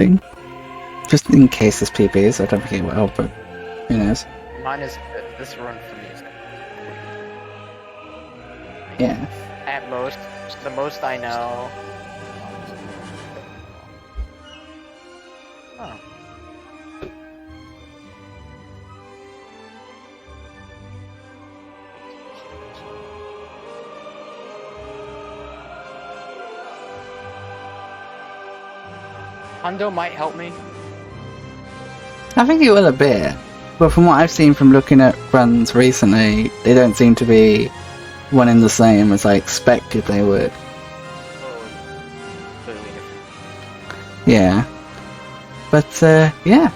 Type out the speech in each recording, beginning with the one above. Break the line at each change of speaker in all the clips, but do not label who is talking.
thing. Just in case this PB, so I don't think it will, but who knows.
Mine is, this run for me is
Yeah.
at most, the most I know. Oh. Hundo might help me.
I think it will a bit, but from what I've seen from looking at runs recently, they don't seem to be one and the same as I expected they would.
Clearly different.
Yeah. But, yeah.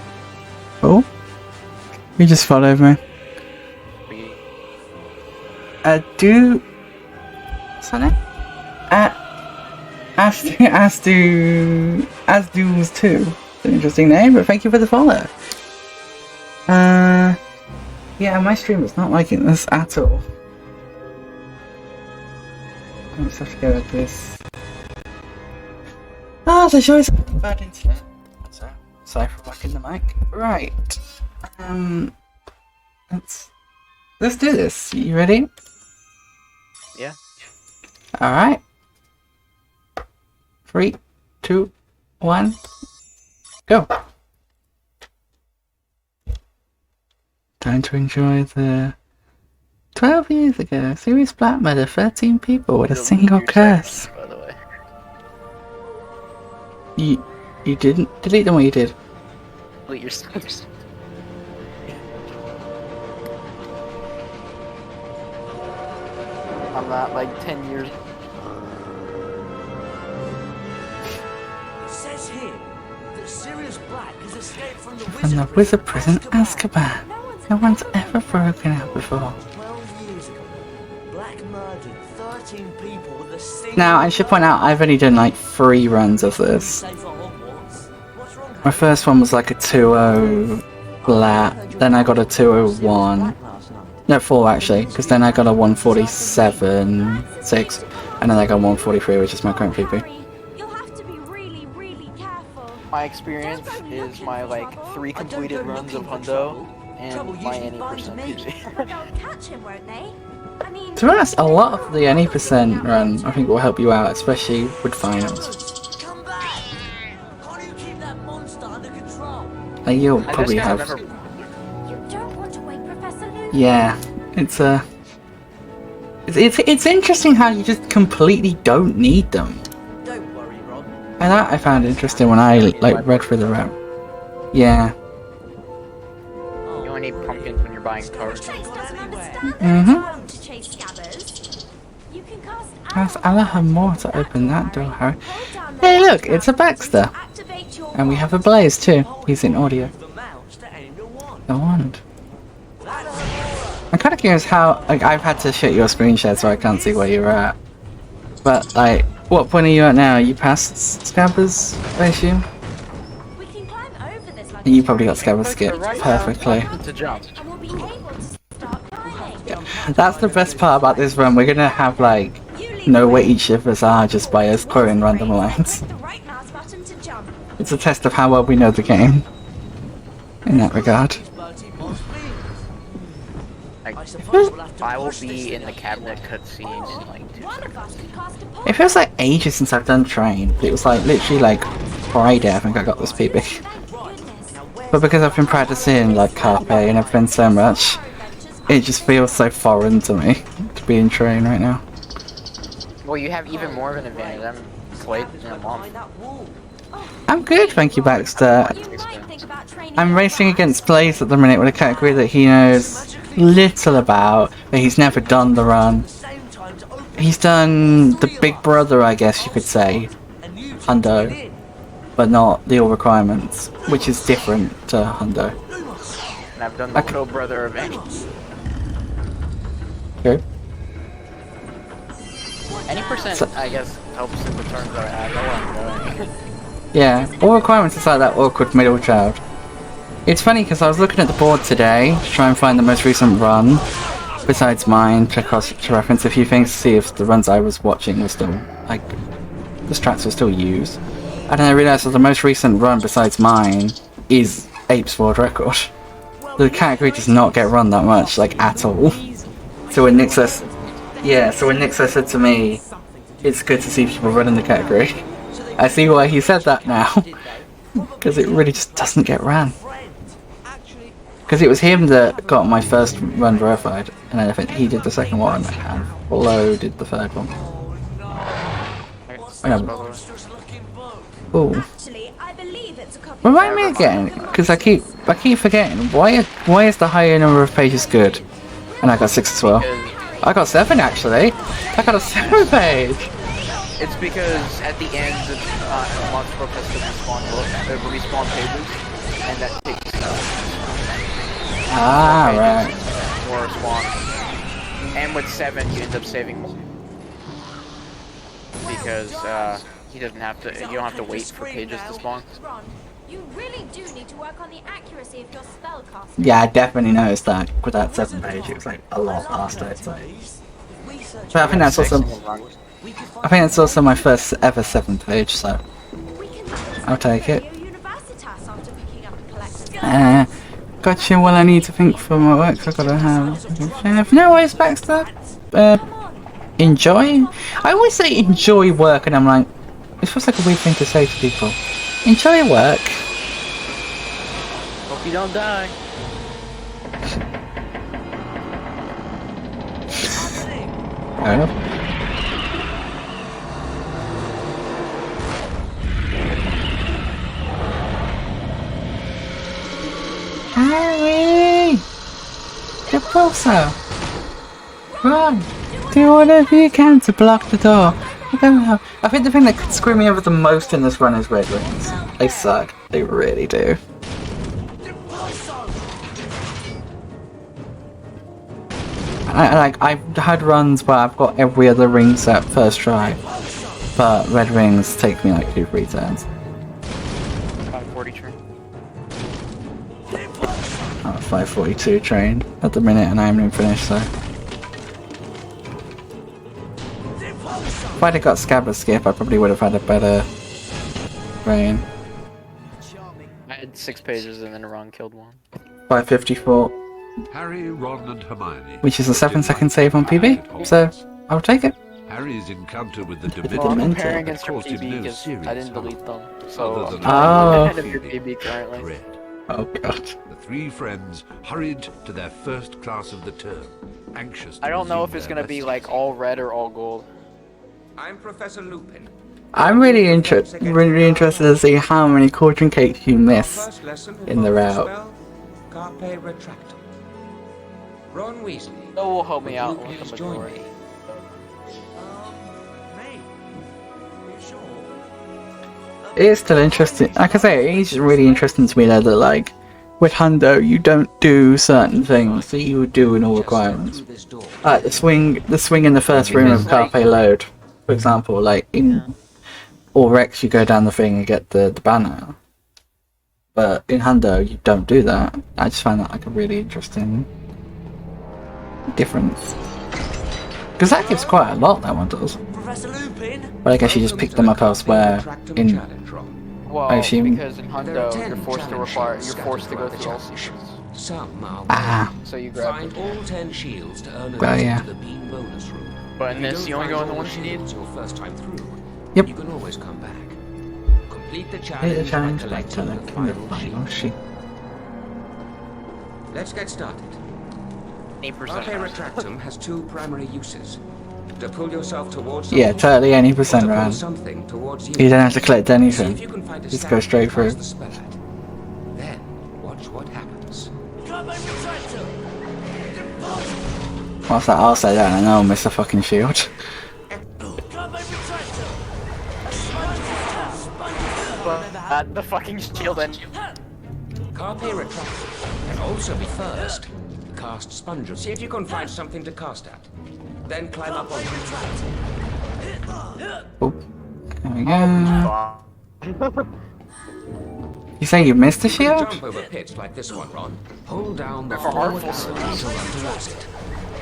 Oh. You just followed me. Do... What's that name? Asdu's too. It's an interesting name, but thank you for the follow. Yeah, my stream is not liking this at all. I just have to go with this. Ah, the show's bad internet. So, sorry for blocking the mic. Right. Let's do this. You ready?
Yeah.
Alright. 3, 2, 1, go! Time to enjoy the 12 years ago, Serious Black murdered 13 people with a single curse.
By the way.
You didn't delete them, what you did?
Delete your seconds. I'm not like 10 years.
From the wizard prison Azkaban. No one's ever broken out before.
12 years ago, Black murdered 13 people with a single...
Now, I should point out, I've only done like 3 runs of this. My first one was like a 2-0 Black, then I got a 201. No, 4 actually, because then I got a 147, 6, and then I got 143, which is my current PP.
My experience is my like 3 completed runs of Hundo and my any percent PC.
To be honest, a lot of the any percent run I think will help you out, especially with finals. Like you'll probably have. Yeah, it's it's interesting how you just completely don't need them. And that I found interesting when I like read through the rep. Yeah.
You only need pumpkins when you're buying cards.
Has Allah have more to open that door, Harry? Hey look, it's a Baxter! And we have a Blaze too. He's in audio. The wand. I'm kinda curious how like I've had to shut your screen share so I can't see where you're at. But like what point are you at now? You past Scabbers, I assume? You probably got Scabbers skipped perfectly. Yeah. That's the best part about this run. We're gonna have like know where each of us are just by us quoting random lines. It's a test of how well we know the game in that regard.
I will be in the cabinet cutscenes in like 2 seconds.
It feels like ages since I've done Train, but it was like literally like Friday I think I got this PB. But because I've been practicing like Carpe and everything so much, it just feels so foreign to me to be in Train right now.
Well, you have even more of an advantage. I'm played in a month.
I'm good, thank you Baxter. I'm racing against Blaze at the minute with a category that he knows little about, but he's never done the run. He's done the Big Brother, I guess you could say, Hundo, but not the All Requirements, which is different to Hundo.
And I've done the Little Brother event.
Good.
Any percent,
So,
I guess, helps in the turns that I have.
yeah, All Requirements is like that awkward middle child. It's funny because I was looking at the board today to try and find the most recent run, besides mine, to reference a few things to see if the runs I was watching were still, like, the strats were still used. And then I realised that the most recent run besides mine is Ape's World Record. The category does not get run that much, like, at all. So when Nick says, said to me, it's good to see people running the category, I see why he said that now. Because it really just doesn't get ran. Because it was him that got my first run verified, and then I think he did the second one, and Flo did the third one. Oh. Remind me again, because I keep forgetting. Why is the higher number of pages good? And I got 6 as well. I got 7 actually. I got a 7 page.
It's because at the end the monster book has to respawn pages, and that takes
right.
More spawn. And with 7 you end up saving more. Because he doesn't have to. You don't have to wait for pages to spawn.
You really do need to work on the accuracy of your spellcasting.
Yeah, I definitely noticed that with that 7 page. It was like a lot faster. It's like, but I think that's also my first ever 7 page. So I'll take it. Gotcha. Well, I need to think for my work. So I've got to have. No worries, Baxter. Enjoy? I always say enjoy work, and I'm like, it feels like a weird thing to say to people. Enjoy work.
Hope you don't die.
Fair enough. Harry! The pulsar! Run! Do whatever you can to block the door. I don't know. I think the thing that could screw me over the most in this run is red rings. They suck. They really do. I've had runs where I've got every other ring set first try, but red rings take me like 2-3 turns.
540 train.
542 train at the minute, and I haven't even finished, so. If I'd have got Scabbard Skip, I probably would have had a better rain.
I had 6 pages and then Ron killed one.
554.
Harry, Ron, and Hermione.
Which is a 7-second save on PB, so I'll take it.
Harry's encounter with the
Well, I'm
Dementor.
comparing against your
caused him
PB
no
because
serious
I didn't
harm,
delete them. So
other than
Oh.
ahead of your PB currently.
dread.
Oh god.
The 3 friends hurried to their first class of the term, anxious to
I don't know
resume
if it's
their
gonna be
lessons.
like all red or all gold.
I'm Professor Lupin.
I'm really interested to see how many cauldron cakes you miss
First lesson
in the
involves
route.
spell Carpe Retractum. Ron Weasley.
That will help me out
Luke
with
has
the
joined
majority.
me.
Mate, you sure?
It is still interesting. Like I say, it is really interesting to me though that like with Hundo you don't do certain things that you would do in all requirements.
Through this door.
The swing in the first room of Carpe Load, for example, like in All Rex you go down the thing and get the banner. But in Hundo you don't do that. I just find that like a really interesting difference. Because that gives quite a lot, that one does.
Professor Lupin?
But I guess you just pick them up elsewhere in...
Challenge, Ron.
Well,
I assume-
because in
There are
Hundo
10
you're forced to go through all sections.
Some are
Ah,
So you grab
find
them.
all 10 shields to earn a
Well,
visit
yeah.
to the bean bonus room.
But in
If
this
don't
you only
find
go in the
all
ones you need.
shields your first time through.
Yep.
You can always come back. Complete the
hit
challenge,
the challenge
by
by
collecting the
collecting the
final
final
shield.
sheet.
Let's get started.
8%.
Carpe Retractum has 2 primary uses. To pull yourself towards
Yeah,
something,
totally any
or
percent
to pull
round.
something towards you.
You don't have to collect
See
anything.
if you can find a
Just
stack
go straight
to cast
through.
the spell at. Then watch what happens.
Carpe Retractum!
Whilst that I'll say that and I'll miss the fucking shield.
Carpe Retractum!
The fucking shield and
Carpe Retractum can also be first. Cast Sponge. See if you can find something to cast at. Then climb up on it.
Oh, there we go. You say you missed the shield?
Jump over pits like this one, Ron. Hold down the
For
forward
artful
arrow to run towards it.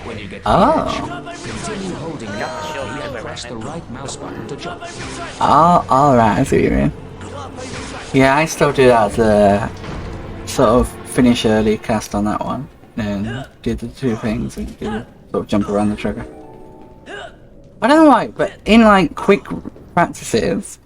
When you get to
Oh.
the edge, continue holding down
shield
and
because I
press
ran
the right mouse button to jump.
Oh, alright, I see what you mean. Yeah, I still do that as a sort of finish early cast on that one, and do the two things and do the sort of jump around the trigger. I don't know why, but in like quick practices,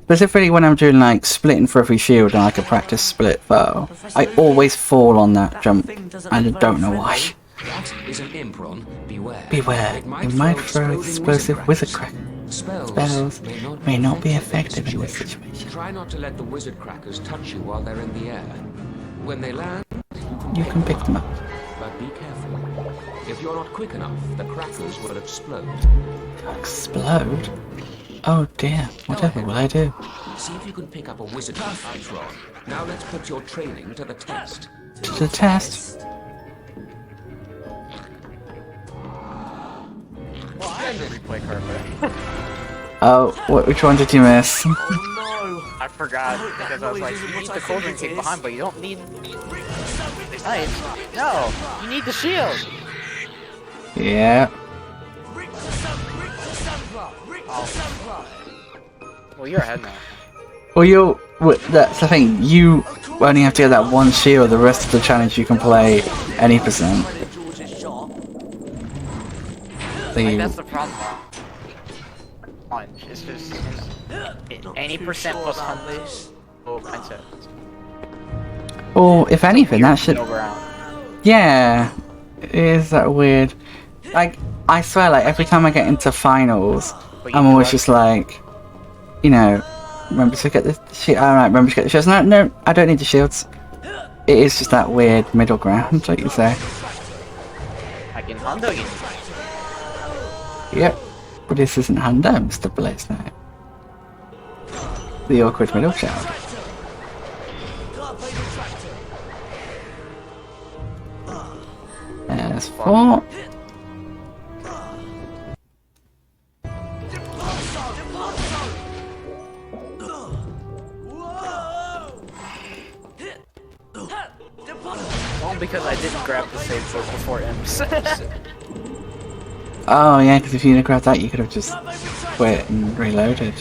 specifically when I'm doing like splitting for every shield and like a practice split bow, I always fall on that jump, and I don't know why.
That is an Impron. Beware.
Beware, it might throw explosive wizard crackers. Spells may not be effective in this situation.
Try not to let the wizard crackers touch you while they're in the air. When they land,
You can pick them up.
but be careful. If you're not quick enough, the crackers will explode.
Explode? Oh dear, whatever will I do?
See if you can pick up a wizard fight rod. Now let's put your training to the test.
To the test.
Well, I have the replay carpet.
Oh, which one did you miss?
Oh
I forgot because I was like, you need the cauldron kick behind, but you don't need. Nice. No, you need the shield.
Yeah.
Well, you're ahead now.
Well, that's the thing. You only have to get that one shield. The rest of the challenge you can play any percent. So
Like,
you,
that's the problem. Punch. It's just any percent plus 100. Oh, mindset.
or if anything, that should.
Middle ground.
Yeah, it is that weird. Like, I swear, like every time I get into finals,
But you
I'm
do
always
what?
just like, you know, remember to get the shield. Alright, remember to get the shields. No, no, I don't need the shields. It is just that weird middle ground, like you say.
Like in Hondo, you
Yep, but this isn't Hundo, Mr. Blaze Knight. The awkward middle child. There's 4.
Well, because I didn't grab the save book before imps.
Oh yeah, because if you didn't grab that, you could have just quit and reloaded.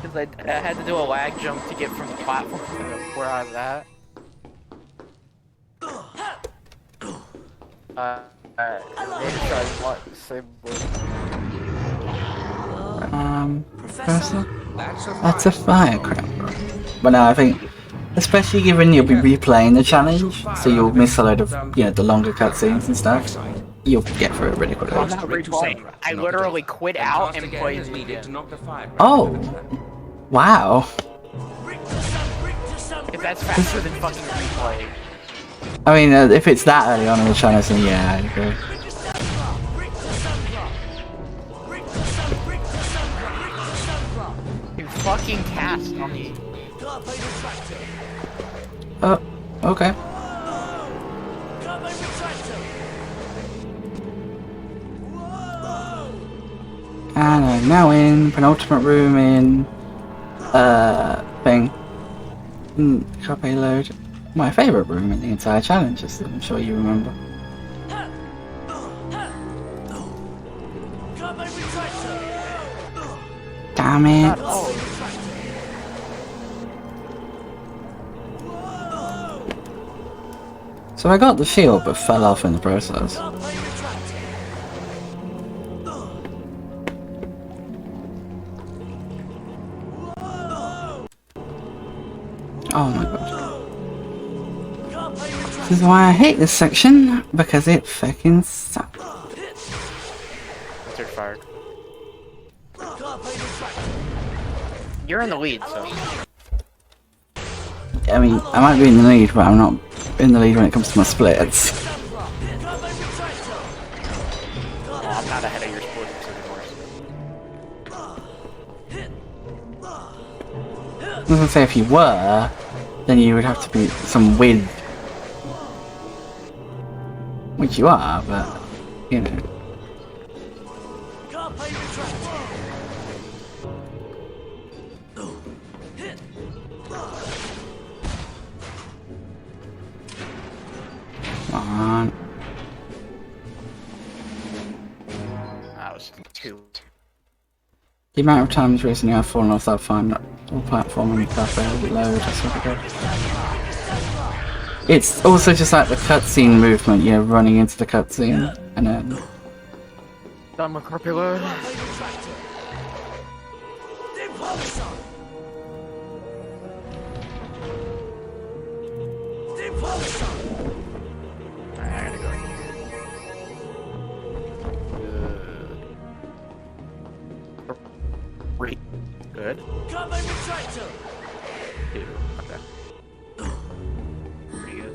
Because I had to do a lag jump to get from the platform to where I was at. Maybe try what save book.
Professor? That's a firecracker. But no, I think, especially given you'll be replaying the challenge, so you'll miss a load of, you know, the longer cutscenes and stuff. You'll get through it really quickly.
I'm not replaying. I literally quit out and played it
needed to
again.
knock the fire.
Oh! Wow.
If that's faster than fucking replay.
I mean, if it's that early on in the channel, then yeah, I agree.
You fucking cast on me.
Oh, okay. And I'm now in penultimate room in thing. Shop payload. My favourite room in the entire challenge, as I'm sure you remember. Damn it. So I got the shield but fell off in the process. Oh my god. This is why I hate this section, because it fucking sucks.
Wizard fired. You're in the lead, so.
I mean, I might be in the lead, but I'm not in the lead when it comes to my splits.
Well, I'm not ahead of your sports anymore.
I was gonna say, if you were, then you would have to be some weird. Which you are, but, you know. Come on.
That was 2.
The amount of times recently I've fallen off that final platform in the cafe load, I swear to God. It's also just like the cutscene movement, you know, running into the cutscene, and then...
Done with carpet load. I gotta go. Great. Good. Two. Okay. Pretty good.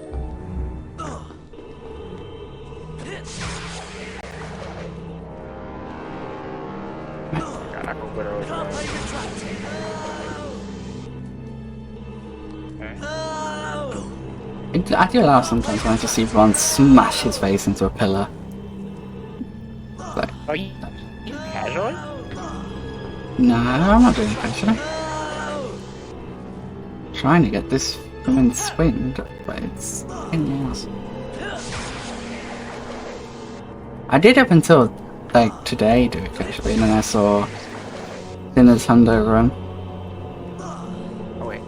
God, I can literally. Okay.
I do laugh sometimes when I just see Ron smash his face into a pillar. Like,
Oh, you casually?
no, I'm not doing it actually. Trying to get this woman's swing, but it's in the ass. I did up until like today do it actually, and then I saw Dinner's Hundo run.
Oh wait.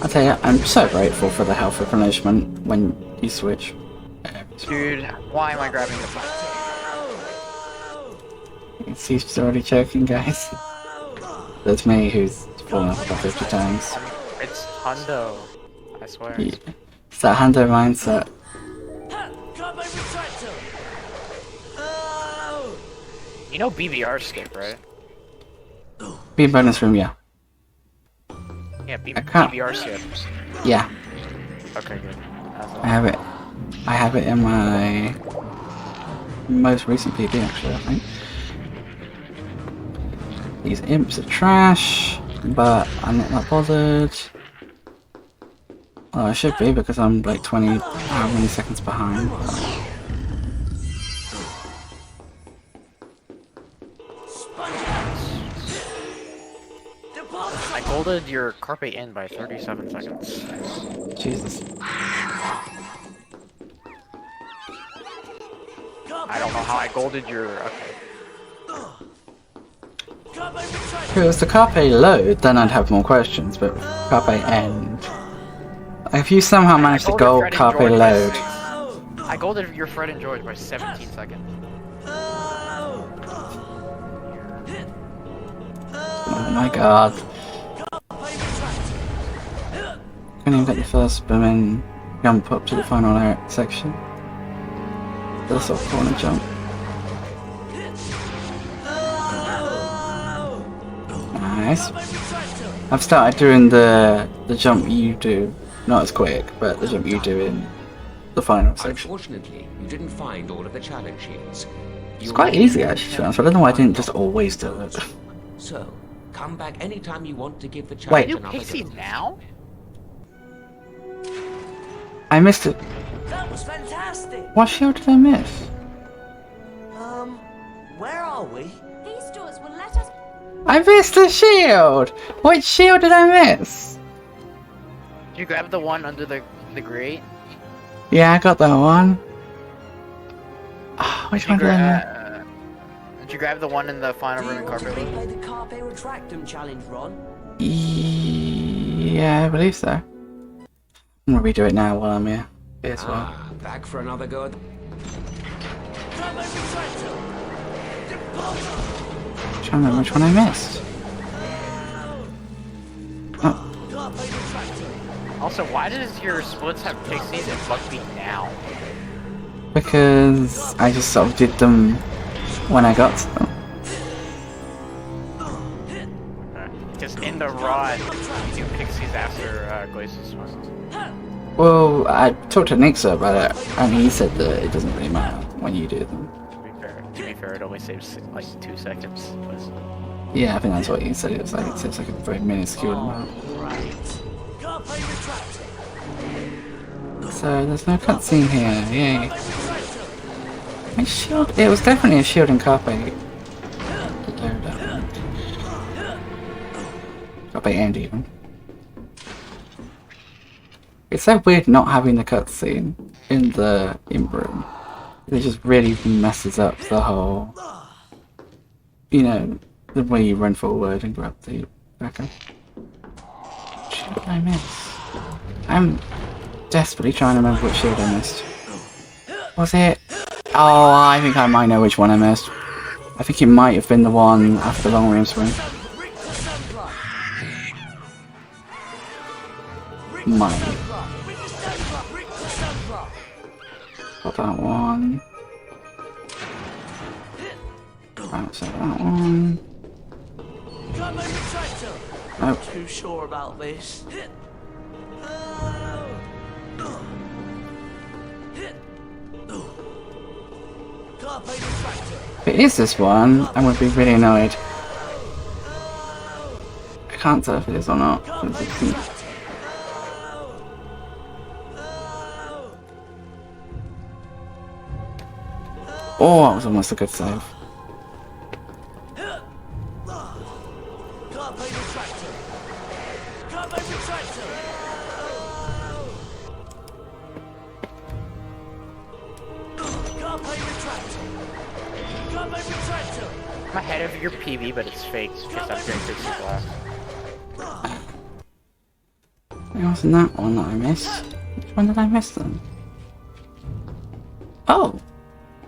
I tell you, I'm so grateful for the health replenishment when you switch.
Dude, why am I grabbing the phone?
He's already choking, guys. That's me who's fallen off about 50 times.
It's Hundo. I swear.
Yeah. It's that Hundo mindset.
You know BBR skip, right?
Be bonus room, yeah.
Yeah,
I can't.
BBR skips.
Yeah,
Okay, good.
I have it. I have it in my most recent PD actually, I think. These imps are trash, but I'm not that bothered. Well, I should be because I'm like 20 how many seconds behind.
I golded your carpet in by 37 seconds.
Jesus.
I don't know how I golded your. Okay.
If it was the Carpe load, then I'd have more questions, but Carpe end. If you somehow manage to gold Carpe load.
I golded your Fred and George by 17 seconds.
Oh my god. Couldn't even get the first booming jump up to the final section. The sort of corner jump. Nice. I've started doing the jump you do, not as quick, but the jump you do in the final section.
Unfortunately, you didn't find all of the challenge shields.
It's quite easy actually, to be honest. I don't know why I didn't just always do it.
So, come back anytime you want to give the
Wait.
challenge
You
another
pixie
go.
now?
I missed it.
That was fantastic.
What shield did I miss?
Where are we?
These doors will let us.
I missed the shield! Which shield did I miss?
Did you grab the one under the grate?
Yeah, I got that one. Oh, which one did I miss?
Did you grab the one in the final room in carpet?
Replay the Carpe Retractum challenge, Ron.
Yeah, I believe so. I'm gonna redo it now while I'm here. As well.
Ah, back for another go.
Carpe Retractum.
I'm trying to remember which one I missed. Oh,
Carpe Retractum.
Also, why does your splits have pixies and Buckbeat now?
because I just sort of did them when I got to them.
Because in the rod, you do pixies after Glacius was.
Well, I talked to Nixa about it, and he said that it doesn't really matter when you do them.
To be fair, it only saves like 2 seconds.
Yeah, I think that's what he said. It was like it's like a very minuscule amount. So there's no cutscene here. Yay! My shield. It was definitely a shield and Carpe. Carpe and even. It's so weird not having the cutscene in the room. It just really messes up the whole, you know, the way you run forward and grab the backer. What did I miss? I'm desperately trying to remember which shield I missed. Was it? Oh, I think I might know which one I missed. I think it might have been the one after the long range swing. Might. Got that one. Bounce that one.
Not too sure about this.
If it is this one, I'm going to be really annoyed. I can't tell if it is or not. Oh, that was almost a good save.
I'm ahead of your PV, but it's fake because I'm doing 60 glass.
It wasn't that one that I missed. Which one did I miss then? Oh!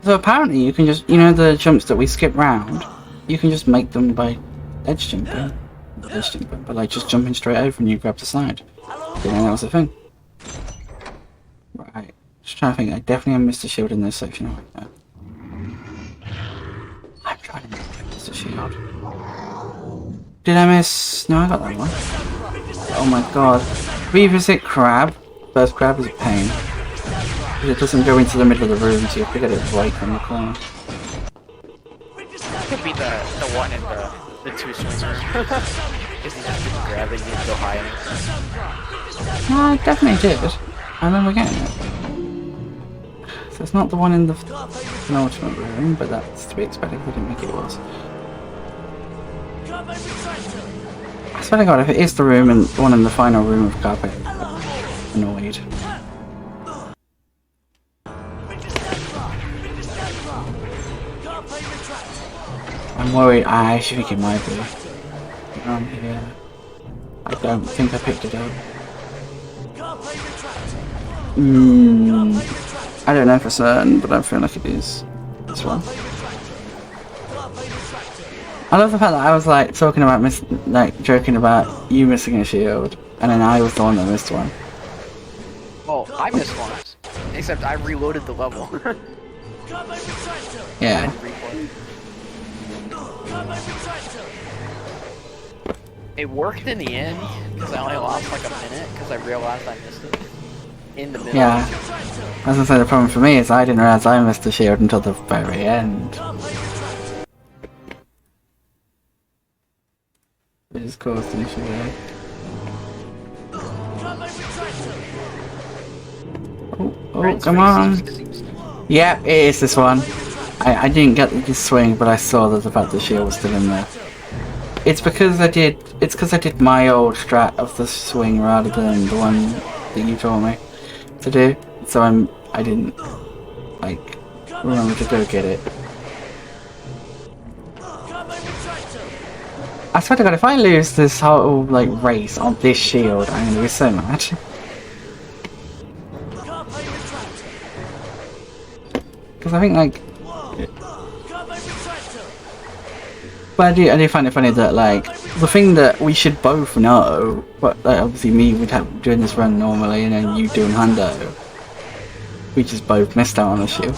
So apparently you can just, you know the jumps that we skip round, you can just make them by edge jumping. Not edge jumping, but like just jumping straight over and you grab the side. Didn't know that was a thing. Right. Just trying to think, I definitely missed a shield in this section right now. I'm trying to remember if I missed a shield. Did I miss? No, I got that one. Oh my god. Revisit crab. First crab is a pain. It doesn't go into the middle of the room, so you have to get it right from the corner.
Could be the one in the two swingers. Because he just didn't grab it, you didn't go high enough.
No, I definitely did. I remember getting it. So it's not the one in the penultimate room, but that's to be expected. I didn't think it was. I swear to god, if it is the room and the one in the final room of carpet, I'm annoyed. I'm worried. I actually think it might be. Yeah. I don't think I picked it up. I don't know for certain, but I feel like it is this one. I love the fact that I was like talking about joking about you missing a shield, and then I was the one that missed one.
Oh, I missed one. Except I reloaded the level.
Yeah.
It worked in the end, because I only lost like a minute, because I realized I missed it. In the middle.
Yeah. I was gonna say the problem for me is I didn't realize I missed the shield until the very end. It just caused an issue there. Oh, come on! Yeah, it is this one. I didn't get this swing, but I saw that the fact the shield was still in there. It's because I did my old strat of the swing rather than the one that you told me to do. So I didn't like remember to go get it. I swear to god, if I lose this whole like race on this shield, I'm gonna be so mad. Because I think like, but I do find it funny that like the thing that we should both know, but like, obviously me would have doing this run normally, and then you doing Hundo, we just both missed out on the shield.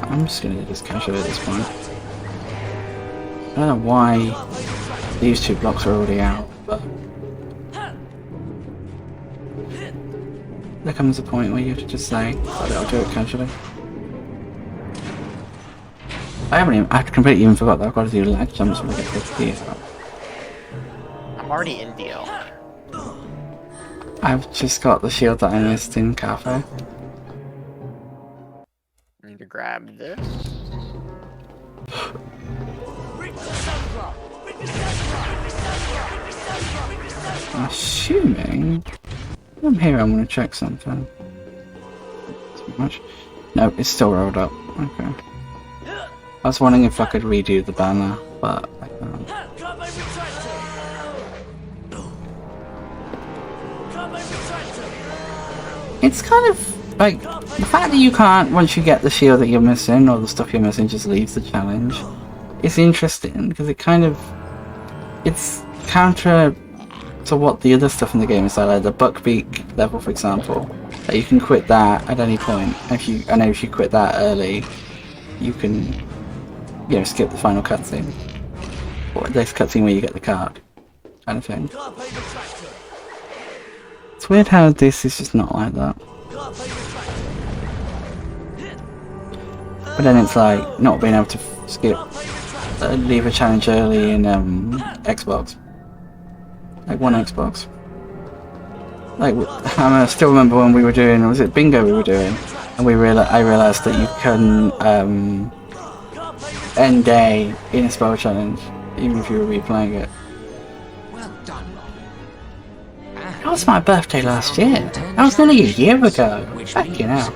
I'm just gonna just cash it at this point. I don't know why these two blocks are already out, but there comes a point where you have to just say, I'll do it casually. I completely even forgot that I've got to do lag jumps when I get to the out.
I'm already in DL.
I've just got the shield that I missed in Cafe.
I need to grab this.
I'm assuming... I'm here, I'm gonna check something. Too much. No, it's still rolled up. Okay. I was wondering if I could redo the banner, but I can't. It's kind of like the fact that you can't, once you get the shield that you're missing or the stuff you're missing, just leaves the challenge. It's interesting because it's counter to what the other stuff in the game is like the Buckbeak level, for example. That you can quit that at any point. I know if you quit that early, you can, skip the final cutscene, or this cutscene where you get the card, kind of thing. It's weird how this is just not like that. But then it's like not being able to skip, leave a challenge early in Xbox, like one Xbox. Like I still remember when we were doing, was it bingo we were doing, and I realised that you can end day in a spell challenge, even if you were replaying it.
Well done,
That was my birthday last year. That was nearly a year ago. Fucking hell.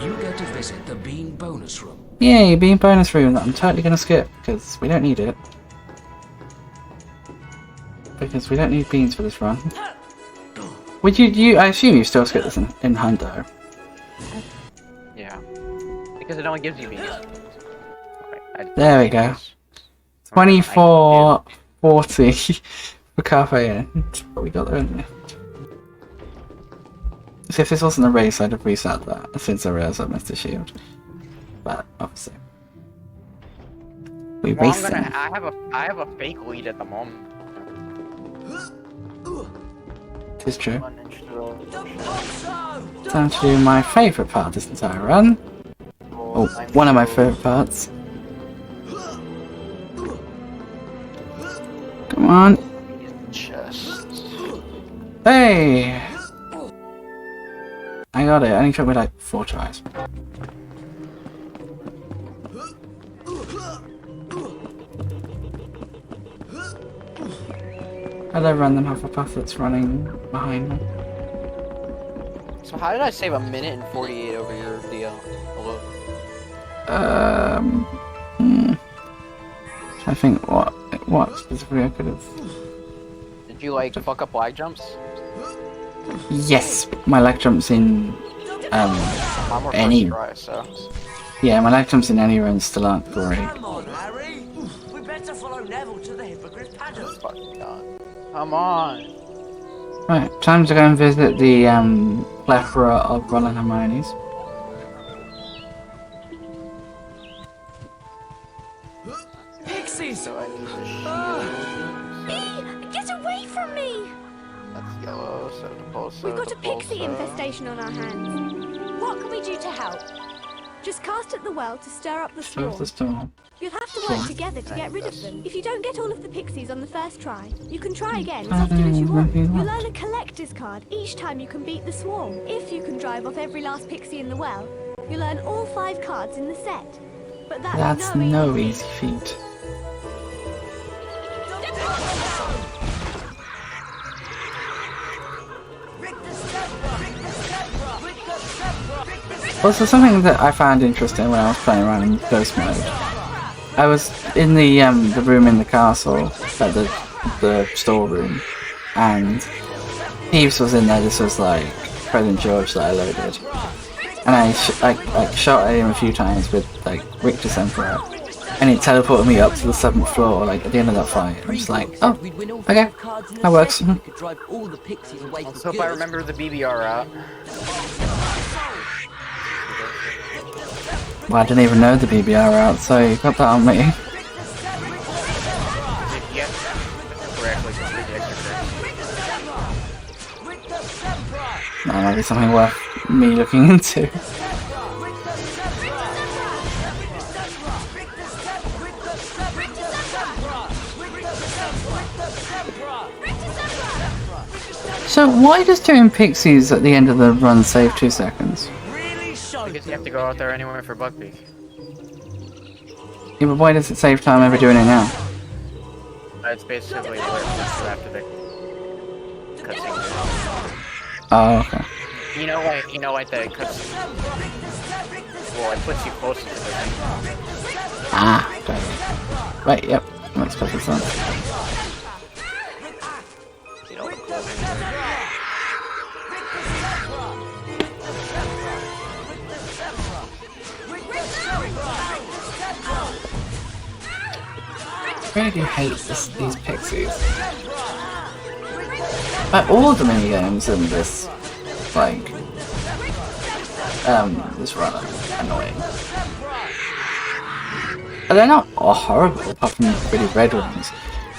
You get to visit the bean bonus room.
Yay, bean bonus room that I'm totally gonna skip because we don't need it. Because we don't need beans for this run. Would you? I assume you still skip this in Hundo.
Yeah. Because it only gives you beans.
There we go. 24.40 for Cafe Inn. But we got there in the end. So if this wasn't a race, I'd have reset that since I realised I missed the shield. But obviously, we raced them.
I have a fake lead at the moment.
It is true. Time to do my favourite part of this entire run. Oh, one of my favourite parts. Come on. Hey! I got it. I only took me like 4 tries. Hello, random Hufflepuff that's running behind me.
So how did I save 1 minute and 48 over your deal? Hello?
I think what specifically I could have.
Did you like fuck up lag jumps?
Yes, my lag jumps in any.
Try, so.
Yeah, my lag jumps in any run still aren't great.
Come on, Harry. We better follow Neville to the Hippogriff paddock.
Fucking God. Come on.
Right, time to go and visit the plethora of Ron and Hermione's.
Pixies!
So I need the shield.
Get away from me!
That's yellow, so the pulse.
We've got a pixie infestation on our hands. What can we do to help? Just cast at the well to stir up the
Of the
storm.
storm.
You'll have to work together to get rid of them. If you don't get all of the pixies on the first try, you can try again as often as you want. You'll earn a collector's card each time you can beat the swarm. If you can drive off every last pixie in the well, you'll earn all 5 cards in the set. But
That's no easy feat. Also, something that I found interesting when I was playing around in Ghost mode, I was in the room in the castle, like the storeroom, and Thieves was in there. This was like President George that I loaded, and I shot at him a few times with like Rictus Emperor, and it teleported me up to the 7th floor. Like at the end of that fight, I'm just like, oh, okay, that works.
Let's hope I remember the BBR route.
Well, I didn't even know the BBR route, so you got that on me. That might be something worth me looking into. So why does doing pixies at the end of the run save 2 seconds?
Because you have to go out there anyway for Buckbeak.
Yeah, but why does it save time ever doing it now?
It's basically where you have to pick. cutscene.
Oh, okay.
You know why the cutscene? Well, it puts you closer to the thing.
Ah, okay. Right, yep. Makes perfect sense.
You know,
I really do hate these pixies. Like, all of the minigames in this, like, this rather annoying. And they're not all horrible, apart from the really red ones.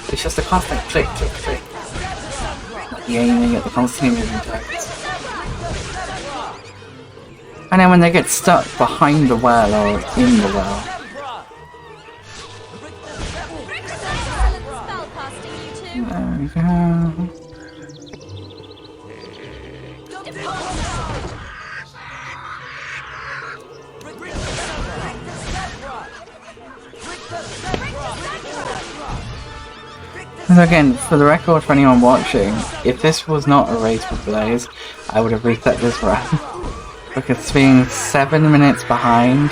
It's just a constant click, click, click. Like, aiming at the constantly moving targets. And then when they get stuck behind the well or in the well. There we go. And again, for the record, for anyone watching, if this was not a race with Blaze, I would have reset this run. Because being 7 minutes behind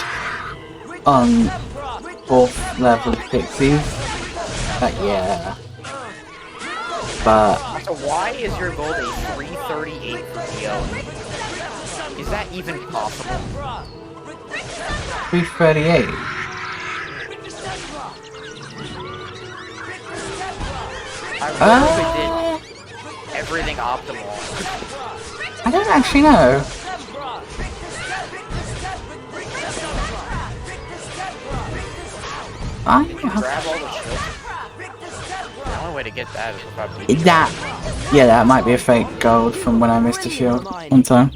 on 4th level pixies, yeah. But
so why is your gold a 338 for DO? Is that even possible?
338.
I really did everything optimal.
I don't actually know.
Grab all the shit. The only way to get that is probably
that might be a fake gold from when I missed a shield one time.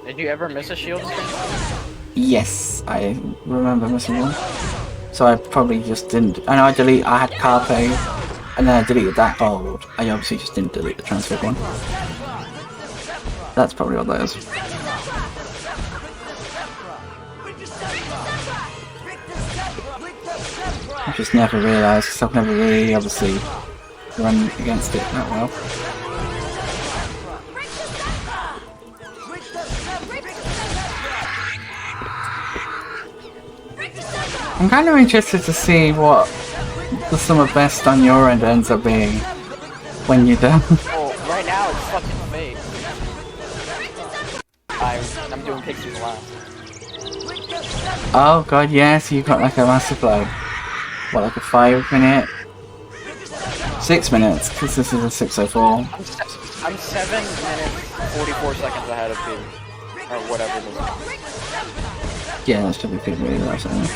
Did you ever miss a shield stream?
Yes, I remember missing one. So I probably just didn't. I know I had Carpe, and then I deleted that gold. I obviously just didn't delete the transfer one. That's probably what that is. I just never realised, because I've never really obviously run against it that well. I'm kind of interested to see what the sum of best on your end ends up being when you're done.
Oh, right now it's fucking fake. I'm doing Pixie's last.
Oh god, yes, you got like a master play. What, like a 5 minute? 6 minutes, because this is a 6:04.
I'm 7 minutes 44 seconds ahead of you. Or whatever it is.
Yeah, that should be good really or something.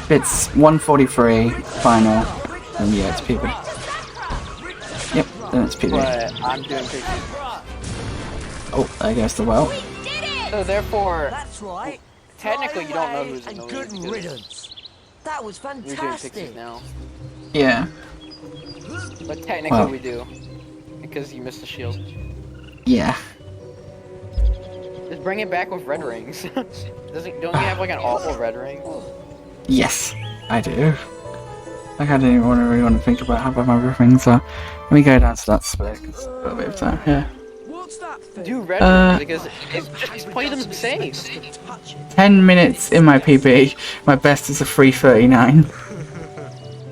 If it's 1:43 final, then yeah, it's PB. Yep, then it's PB.
But I'm doing Pixie.
Oh, there goes the well.
So therefore,
That's right.
technically you don't know who's in the
and good
lead.
riddance. That was
You're doing
fantastic.
Pixies now.
Yeah.
But technically
Well.
we do. Because you missed the shield.
Yeah.
Just bring it back with red rings. Don't you have like an awful red ring?
Yes, I do. Like I didn't even really want to think about how bad my rings are. Let me go down to that spec. It's got a bit of time here.
What's that thing?
Do red rings because it's just play them safe.
10 minutes in my PB. My best is a 3:39.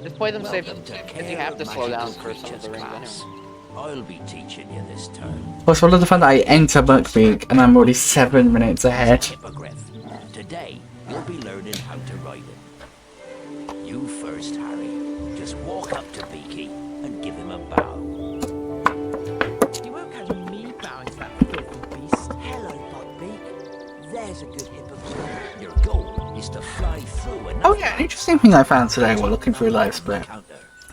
Just play them safe because you have to slow down for some of the rings anyway.
I'll be teaching you this turn.
Plus, what of the fact that I enter Buckbeak and I'm already 7 minutes ahead.
Hippogriff. Today, you'll be learning how to ride it. You first, Harry. Just walk up to Beaky and give him a bow.
You won't catch me bowing to that filthy beast.
Hello, Buckbeak. There's a good hippogriff. Your goal is to fly through and
Oh yeah, an interesting thing I found today while looking through Live Split.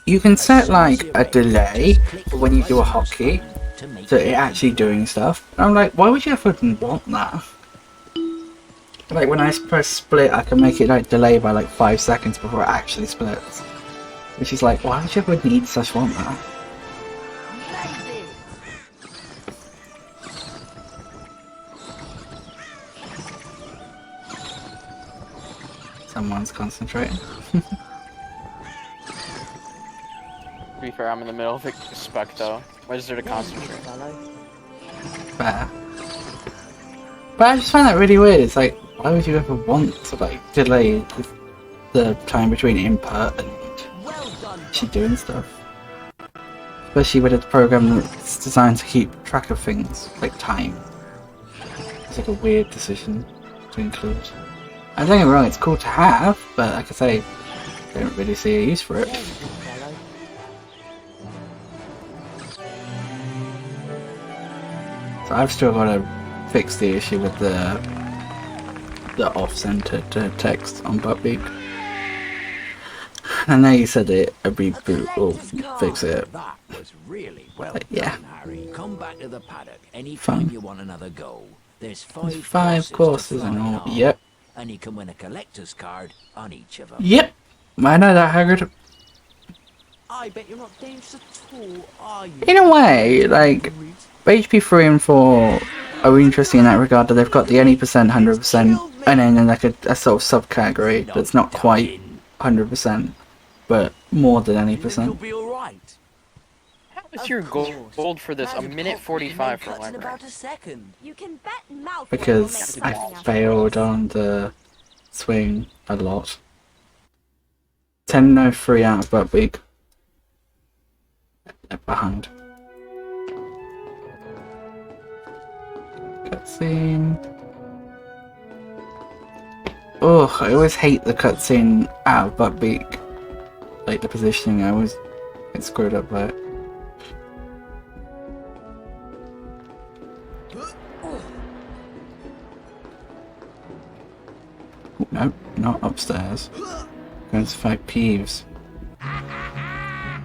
You can set like a delay for when you do a hotkey, so it actually doing stuff. And I'm like, why would you ever want that? Like when I press split, I can make it like delay by like 5 seconds before it actually splits. Which is like, why would you ever need such want that? Someone's concentrating.
be fair, I'm in the middle of a spec though. Why is there to concentrate?
Fair. But I just find that really weird. It's like, why would you ever want to like delay the time between input and actually doing stuff? Especially with a program that's designed to keep track of things, like time. It's like a weird decision to include. And don't get me wrong, it's cool to have, but like I say, I don't really see a use for it. So I've still got to fix the issue with the off-center text on Buckbeak. I know you said it, a reboot will fix it.
That was really well
But yeah.
done, Harry. Come back to the paddock anytime
Fun.
you want another go. There's
There's
five
5 courses
to
and
fly
all.
on,
Yep.
and you can win a collector's card on each of them.
Yep. I know that, Hagrid.
I bet you're not dangerous at all, are you?
In a way, like, HP3 and 4 are interesting in that regard, that they've got the any percent, 100%, and then like a sort of subcategory that's not quite 100%, but more than any percent.
You'll be alright.
What's your gold for this? A minute 45 for library.
About a second.
You can bet Malfoy
Because
will make
I
something out of
failed on the swing a lot. 10:03 out of Buckbeak. They're behind. Cutscene. Ugh, I always hate the cutscene out of Buckbeak. Like the positioning, I always get screwed up by it. Oh, no, not upstairs. Going to fight Peeves.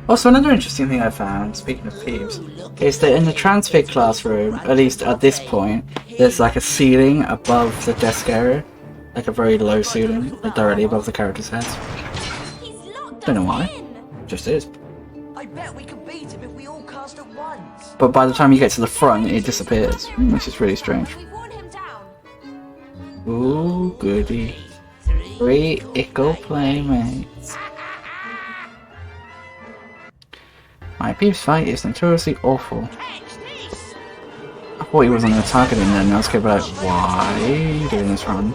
Also, another interesting thing I found, speaking of Peeves, is that in the transfig classroom, at least at this point, there's like a ceiling above the desk area. Like a very low ceiling, like directly above the characters' heads. Don't know why. Just is.
I bet we could beat him if we all cast at once.
But by the time you get to the front, it disappears, which is really strange.
We've worn him down.
Ooh, goody. 3 Ickle playmates. My Peeves fight is notoriously awful. I thought he wasn't going to target him then, I was going to be like, why are you doing this run?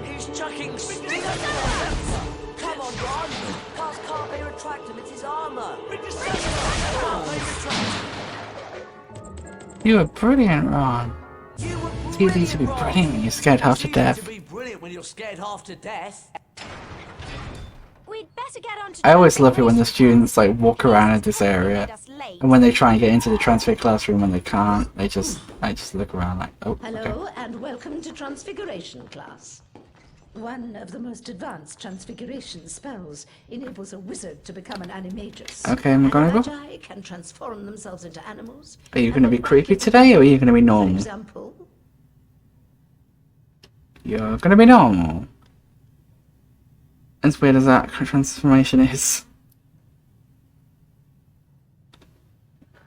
He's chucking sticks. Come on, Ron. Cast Carpe Retractum, it's his armor.
You were brilliant, Ron. It's easy to be brilliant when you're scared half to death.
Be brilliant when you're scared half to death.
We'd better get on to
I always love it when the students like walk around in this area, and when they try and get into the transfer classroom when they can't, I just look around like, oh, okay.
Hello and welcome to Transfiguration class. One of the most advanced transfiguration spells enables a wizard to become an animagus.
Okay, McGonagall.
Magi can transform themselves into animals.
Are you going to be creepy today, or are you going to be
For
normal?
example,
You're going to be normal. As weird as that transformation is.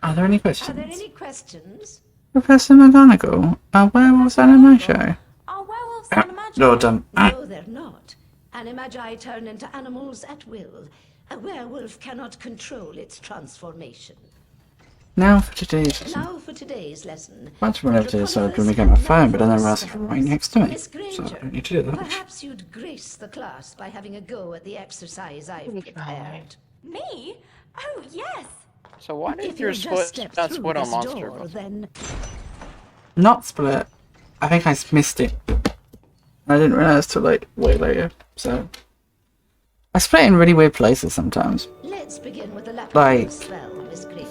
Are there any
are
questions?
there any questions?
Professor McGonagall, are werewolves animation?
Are werewolves animagic?
No, done.
No, they're not. Animagi turn into animals at will. A werewolf cannot control its transformation.
Now for today's lesson.
Now for today's lesson.
I want to run over to the side when we get my phone, but I never asked for right next to me.
Miss
So I
Granger,
don't need to do that.
perhaps you'd grace the class by having a go at the exercise I've prepared.
Me? Oh, yes.
So why did
If
your
you just step
not
through
split on
this
monster?
door, then
Not split. I think I missed it. I didn't realize till like way later. So I split in really weird places sometimes.
let's begin with the lapis
Like-
spell, Miss Granger.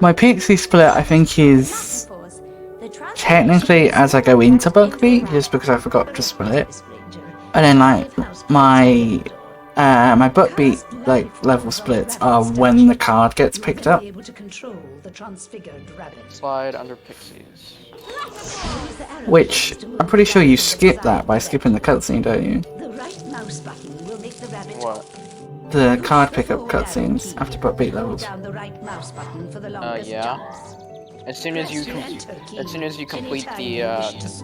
My pixie split, I think, is
Pause. The transformation
technically as I go into Buckbeak, just because I forgot to split it.
Miss Granger.
And then like my Buckbeak like level splits are when the card gets picked up.
Be able to control the transfigured rabbit.
Slide under pixies.
Use the arrow
Which
keys to
I'm
move
pretty sure you
the
skip
side
that by
of the
skipping the cutscene, don't you?
The right mouse button will make the rabbit
What?
The card pickup cutscenes after Buckbeak levels.
down the right mouse button for the longest
yeah.
jumps.
As soon as you complete the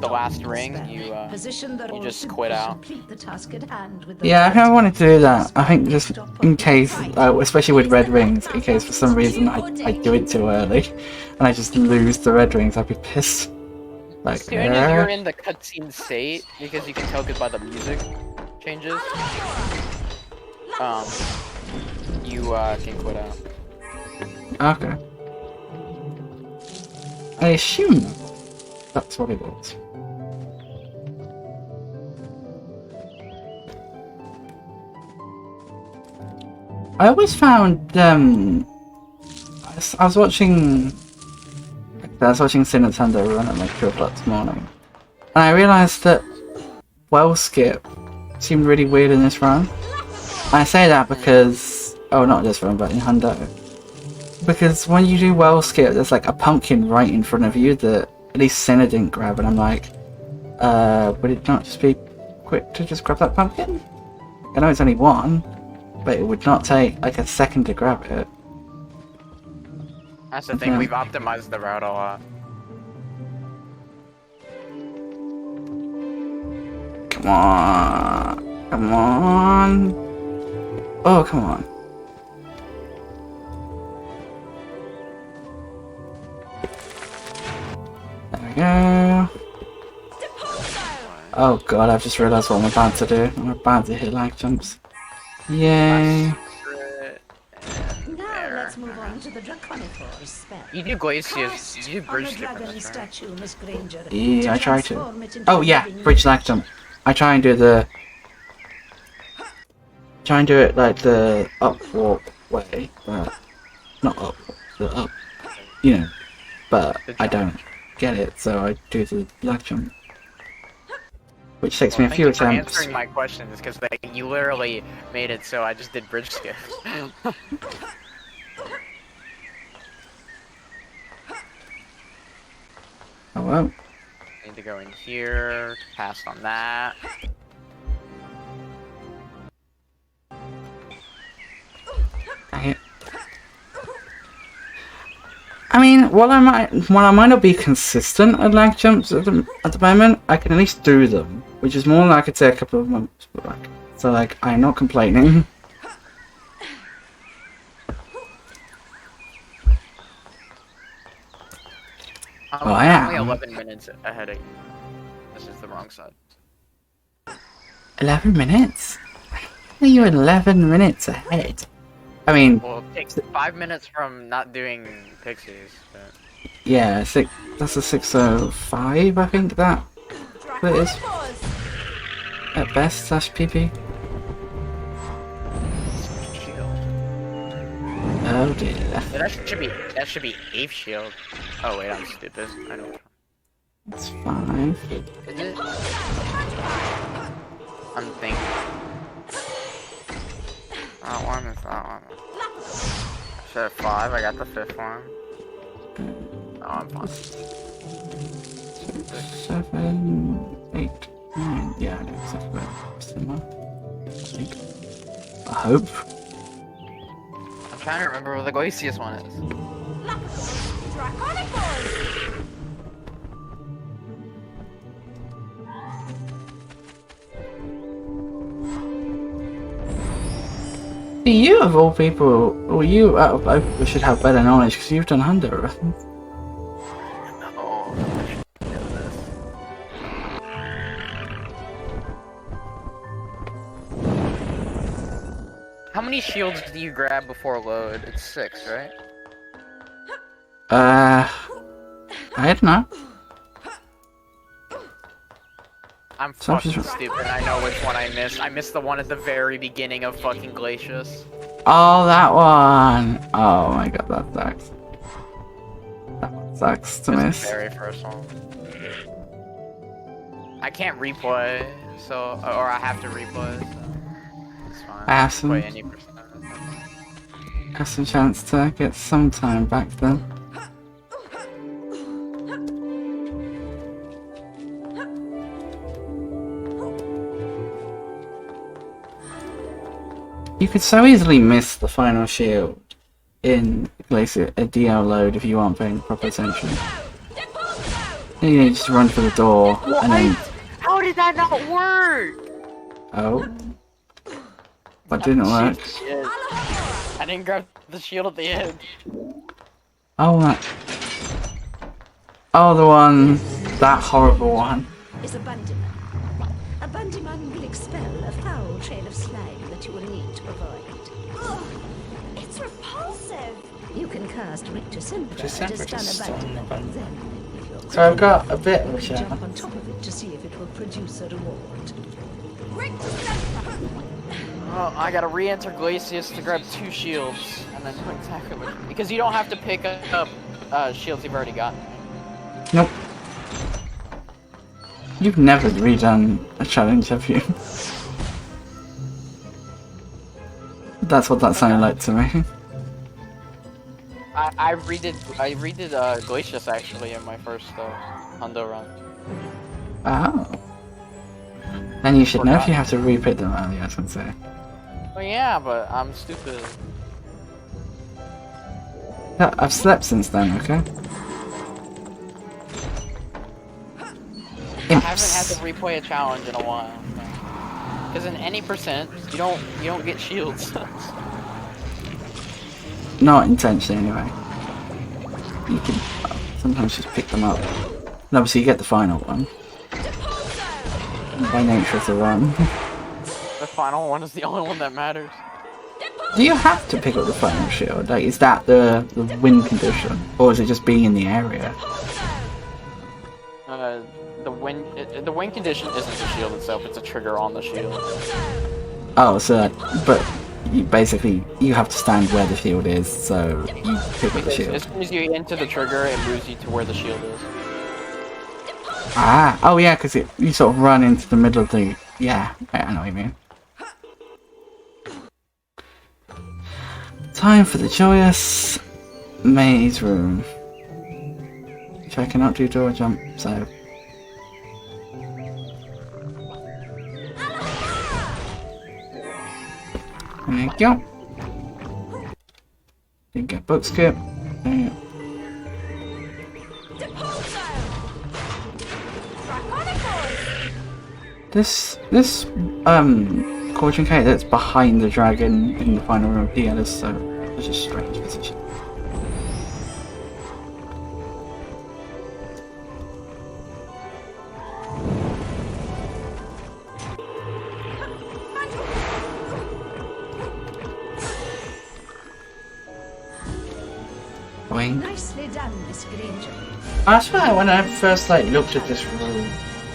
last ring, you just quit out.
Yeah, I kind of wanted to do that. I think just in case, especially with red rings, in case for some reason I do it too early and I just lose the red rings, I'd be pissed. Like,
as soon as you're in the cutscene state, because you can tell by the music changes, you can quit out.
Okay. I assume that's what it was. I always found I was watching Sin Nintendo run at like 2 o'clock this morning, and I realised that well skip seemed really weird in this run. I say that because not this run, but in Hundo. Because when you do well skip, there's like a pumpkin right in front of you that at least Sinner didn't grab, and I'm like, would it not just be quick to just grab that pumpkin? I know it's only one, but it would not take like a second to grab it.
That's the thing, we've optimized the route a lot.
Come on. Come on. Oh, come on. There we go. Oh god, I've just realised what I'm about to do. I'm about to hit lag jumps. Yay.
Let's move on to the Draconifor's spell.
You do glaciers, you do bridge skip in this, right?
Yeah, I try to. Oh yeah, bridge lag jump. I try and do it like the up walk way, but not up, the up, you know, but I don't get it, so I do the lag jump. Which takes me a few attempts.
Answering my questions, because you literally made it so I just did bridge skip.
Oh well.
Need to go in here, pass on that.
Dang it. I mean, while I might not be consistent at lag jumps at the moment, I can at least do them, which is more like I'd say a couple of months back. So like, I'm not complaining.
Oh, I am. Only 11 minutes ahead of you. This is the wrong side.
11 minutes? How are you 11 minutes ahead? I mean...
Well, it takes 5 minutes from not doing pixies, but...
Yeah, that's a 6:05, I think that is. At best, /PP. Oh dear.
That should be 8th shield. Oh wait, I'm stupid. I know which one.
That's 5.
Is it? I'm thinking. That one is that one. Should have 5, I got the 5th one. Oh, I'm fine.
6, 7, 8, 9. Yeah, I know exactly where similar. I hope.
I'm trying to remember where the Glacius one is.
You of all people, or you out of all people should have better knowledge because you've done Hundo.
How many shields do you grab before load? It's 6, right?
I don't know.
I'm fucking stupid. I know which one I missed. I missed the one at the very beginning of fucking Glacius.
Oh, that one! Oh my god, that sucks. That one sucks to miss.
The very first one. I can't replay, so or I have to replay. So it's fine.
I have some.
Play any percent.
I have some chance to get some time back then. You could so easily miss the final shield in place a DL load if you aren't paying proper attention. And you just run for the door and then...
How did that not work?
Oh. What didn't work?
Shit. I didn't grab the shield at the end.
Oh, that... Oh, the one... That horrible one.
Is a bandyman. A bandyman will expel a foul trail of slag that you will need to avoid.
Ugh, it's repulsive.
You can cast Rictus Sempra to
Sempra
stun
to
a
stun a
bandyman.
bandyman.
Then, if you're
So I've got a bit of a
jump
shot.
on top of it to see if it will produce a reward.
Oh, I gotta re-enter Glacius to grab 2 shields, and then do exactly what... Because you don't have to pick up shields you've already gotten.
Nope. You've never redone a challenge, have you? That's what that sounded like to me.
I redid Glacius actually in my first Hundo run.
Oh. Then you should know if you have to repick them earlier, I was gonna say.
Well, yeah, but I'm stupid.
Yeah, I've slept since then, okay?
I haven't had to replay a challenge in a while. Because in any percent, you don't get shields.
Not intentionally, anyway. You can sometimes just pick them up. And obviously you get the final one. By nature of the run.
The final one is the only one that matters.
Do you have to pick up the final shield? Like, is that the win condition? Or is it just being in the area?
The win condition isn't the shield itself, it's a trigger on the shield.
Oh, so, but you have to stand where the shield is, so you pick up the shield.
As soon as you enter the trigger, it moves you to where the shield is.
Ah, oh yeah, because you sort of run into the middle of the... Yeah, I know what you mean. Time for the joyous maze room. Which I cannot do door jump, so... There you go. Didn't get book skip. There you go. This Cauldron Cave that's behind the dragon in the final room of DL is such a strange position. Boing.
Nicely done, Miss Granger.
I swear when I first looked at this room,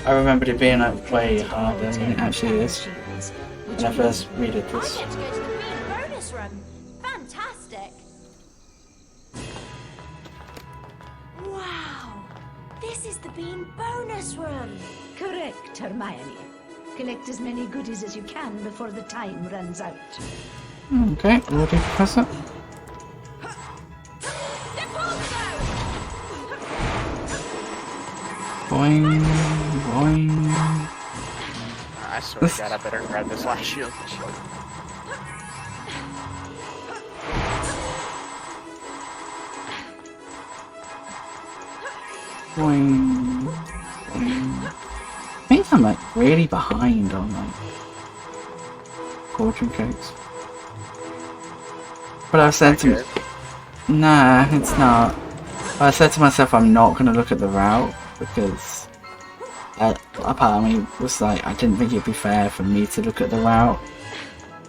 I remembered it being way harder than it actually is. When I first read it,
I
this.
get to go to the Bean bonus room. Fantastic. Wow. This is the Bean bonus room.
Correct, Hermione. Collect as many goodies as you can before the time runs out.
Okay, ready, Professor? Boing, boing.
I swear to God, I better grab this last shield.
Boing, boing. I think I'm really behind on Cauldron Cakes. But I've said to nah, it's not. I said to myself I'm not gonna look at the route because a part of me was like, I didn't think it'd be fair for me to look at the route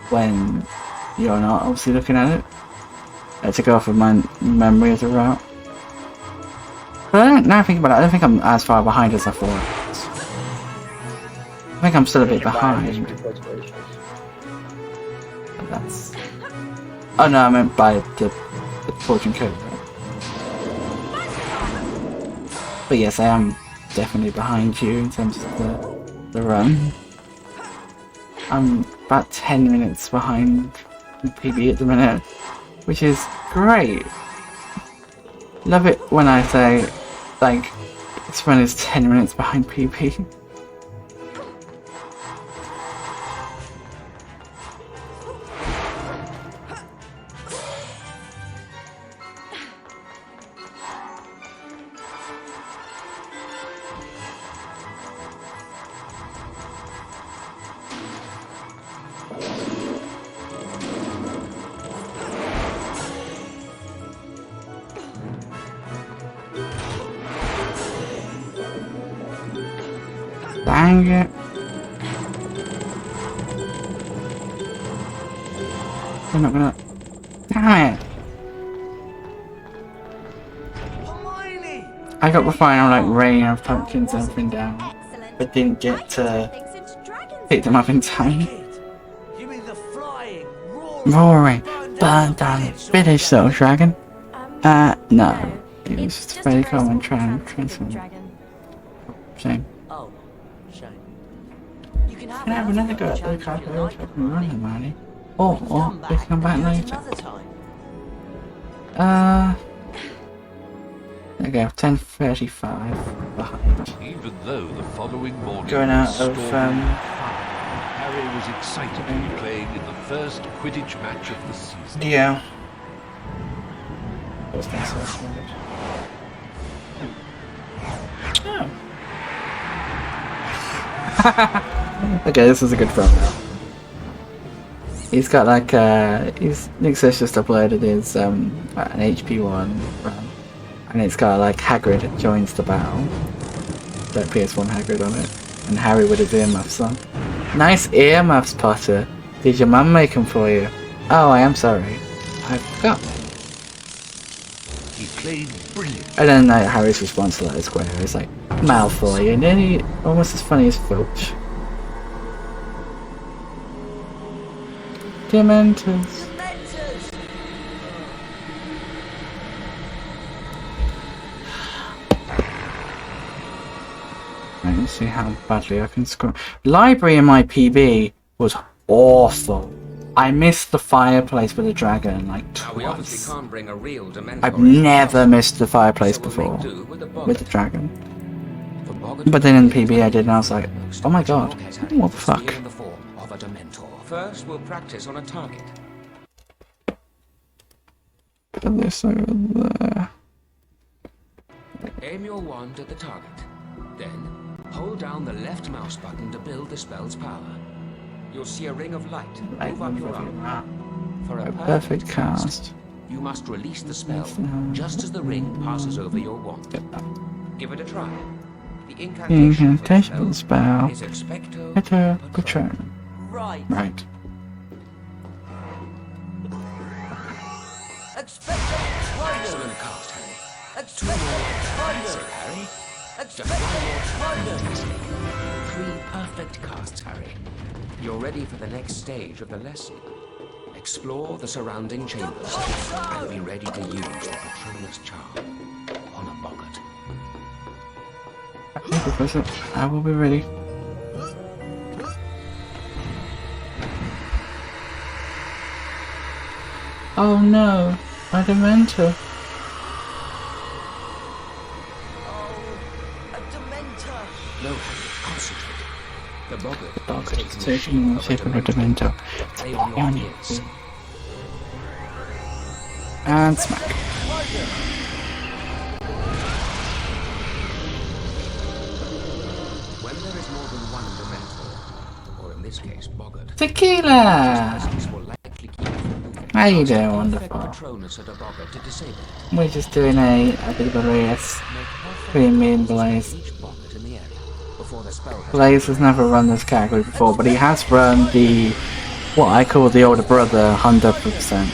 when you're not obviously looking at it. I had to go off of my memory of the route. But now I think about it, I don't think I'm as far behind as I thought. I think I'm still a bit behind. But that's... Oh no, I meant by the Fortune Code. But yes, I am definitely behind you in terms of the run. I'm about 10 minutes behind PB at the minute, which is great. Love it when I say, this run is 10 minutes behind PB. Dang it. I'm not gonna... Damn it!
Hermione!
I got the final like rain of pumpkins and everything down, but didn't get to pick them up in time.
You mean the flying,
Roaring, burn down, finish little dragon. No. It was just a very common transform. Shame.
Oh, shame. You can
Can I have another go at the car so I can run them, Miney? Or we can come back later. There we go, 10:35 behind.
Even though the following morning
Going out
was
of,
stormy and fine, Harry was excited to be playing in the first Quidditch match of the season.
Yeah. Oh. Okay, this is a good thumbnail. He's got like Nick's just uploaded his an HP1 run, and it's got like Hagrid joins the battle. That PS1 Hagrid on it, and Harry with his earmuffs on. Nice earmuffs, Potter. Did your mum make them for you? Oh, I am sorry. I forgot.
He played brilliant.
And then like, Harry's response to that is great. It's like Malfoy, and then he almost as funny as Filch. Dementors. Right, let's see how badly I can score. Library in my PB was awful. I missed the fireplace with the dragon like
Now we obviously
twice.
can't bring a real Dementor.
I've never missed the fireplace
So we'll
before
make do with the
with the
Boggart.
dragon.
The Boggart
But then in PB I did, and I was like, oh my god, what the fuck?
In the form of a Dementor. First, we'll practice on a target.
Put this over there.
Aim your wand at the target. Then, hold down the left mouse button to build the spell's power. You'll see a ring of light. Move up your arm. For
A perfect cast.
you must release the spell just as the ring passes over your wand. Give it a try. The incantation
Incantation
for
spell.
is Expecto
Better
Patronum.
Patron.
Right.
Right.
Expecto
Excellent cast, Harry.
Expecto
Harry.
Expecto
3 perfect casts, Harry. You're ready for the next stage of the lesson. Explore the surrounding chambers and be ready to use the Patronus charm on a Boggart.
Okay, Professor, I will be ready. Oh no, a Dementor.
a Dementor.
No, Harry, concentrate. The Boggart
It's taking the shape of a Dementor.
Play on your ears.
And smack.
When there is more than one Dementor, or in this case, Boggart,
Tequila!
this will likely keep you from moving.
How you doing,
Perfect
wonderful?
Patronus at a Boggart to disable it.
We're just doing a bit of a race. Between me and Blaze.
Each Boggart in the area before the spell has
Blaze has never run this category before, but he has run the, what I call the older brother 100%.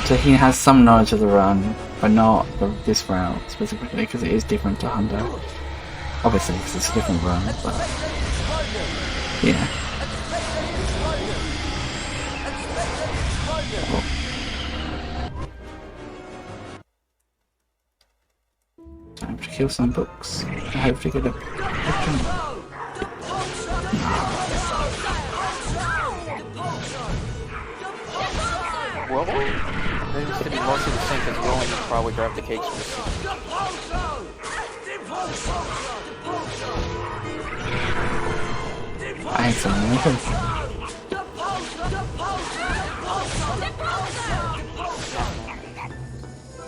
So he has some knowledge of the run, but not of this route specifically, because it is different to Hundo. Obviously, because it's a different run, but yeah. Time to kill some books. I hopefully get a
Well, they used to be mostly the same because we only probably grab the cakes from
Excellent.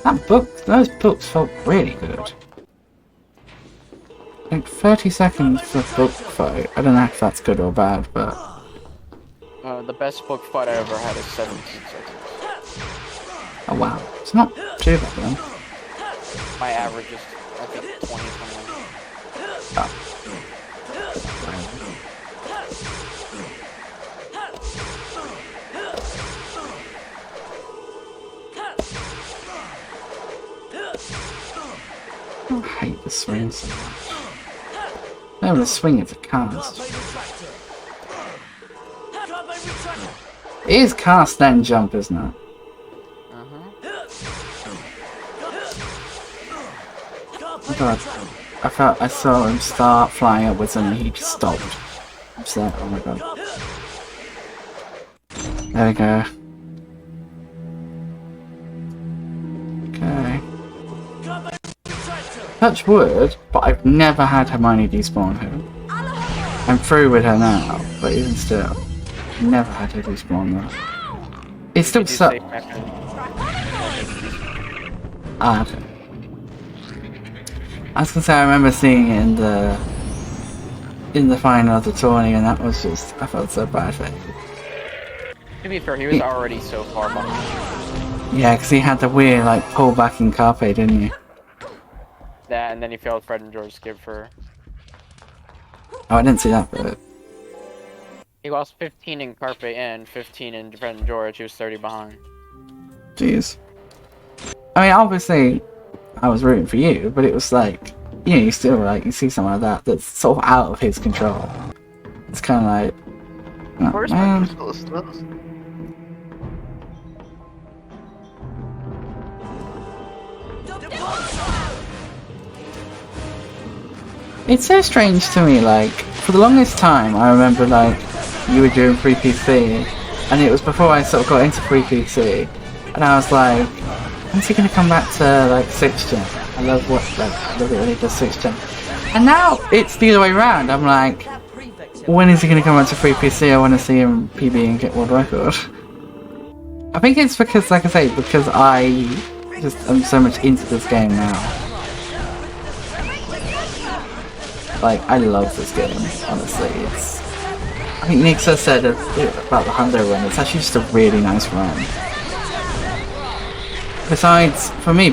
That book, those books felt really good. Like 30 seconds for a book fight. I don't know if that's good or bad, but
the best book fight I ever had is 17 seconds.
oh wow, it's not too bad then.
My average is, I think, 20, 21.
I hate the swing so much. No, the swing is a cast. It is cast then jump, isn't it? Oh god. I saw him start flying upwards and he just stopped. Upset. Oh my god. There we go. Okay. Touch wood, but I've never had Hermione despawn her. I'm through with her now, but even still, never had her despawn though. It's still so. Ah, okay. I was gonna say I remember seeing it in the final of the tourney, and that was just I felt so bad for him.
To be fair, he was already so far behind.
Yeah, because he had the weird like pull back in Carpe, didn't he?
That, and then he failed Fred and George skip for.
Oh, I didn't see that bit.
He lost 15 in Carpe and 15 in Fred and George. He was 30 behind.
Jeez. I mean, obviously, I was rooting for you, but it was like, you know, you still like you see something like that that's sort of out of his control. It's kind of like, oh, man. It's so strange to me, like, for the longest time, I remember, like, you were doing free PC, and it was before I sort of got into free PC, and I was like, when's he gonna come back to, like, 6th gen? I love it when he does 6th gen. And now, it's the other way around, I'm like, when is he gonna come back to free PC? I want to see him PB and get world record. I think it's because, like I say, because I just am so much into this game now. Like, I love this game, honestly. It's. I think Nixa said about the Hundo run, it's actually just a really nice run. Besides, for me,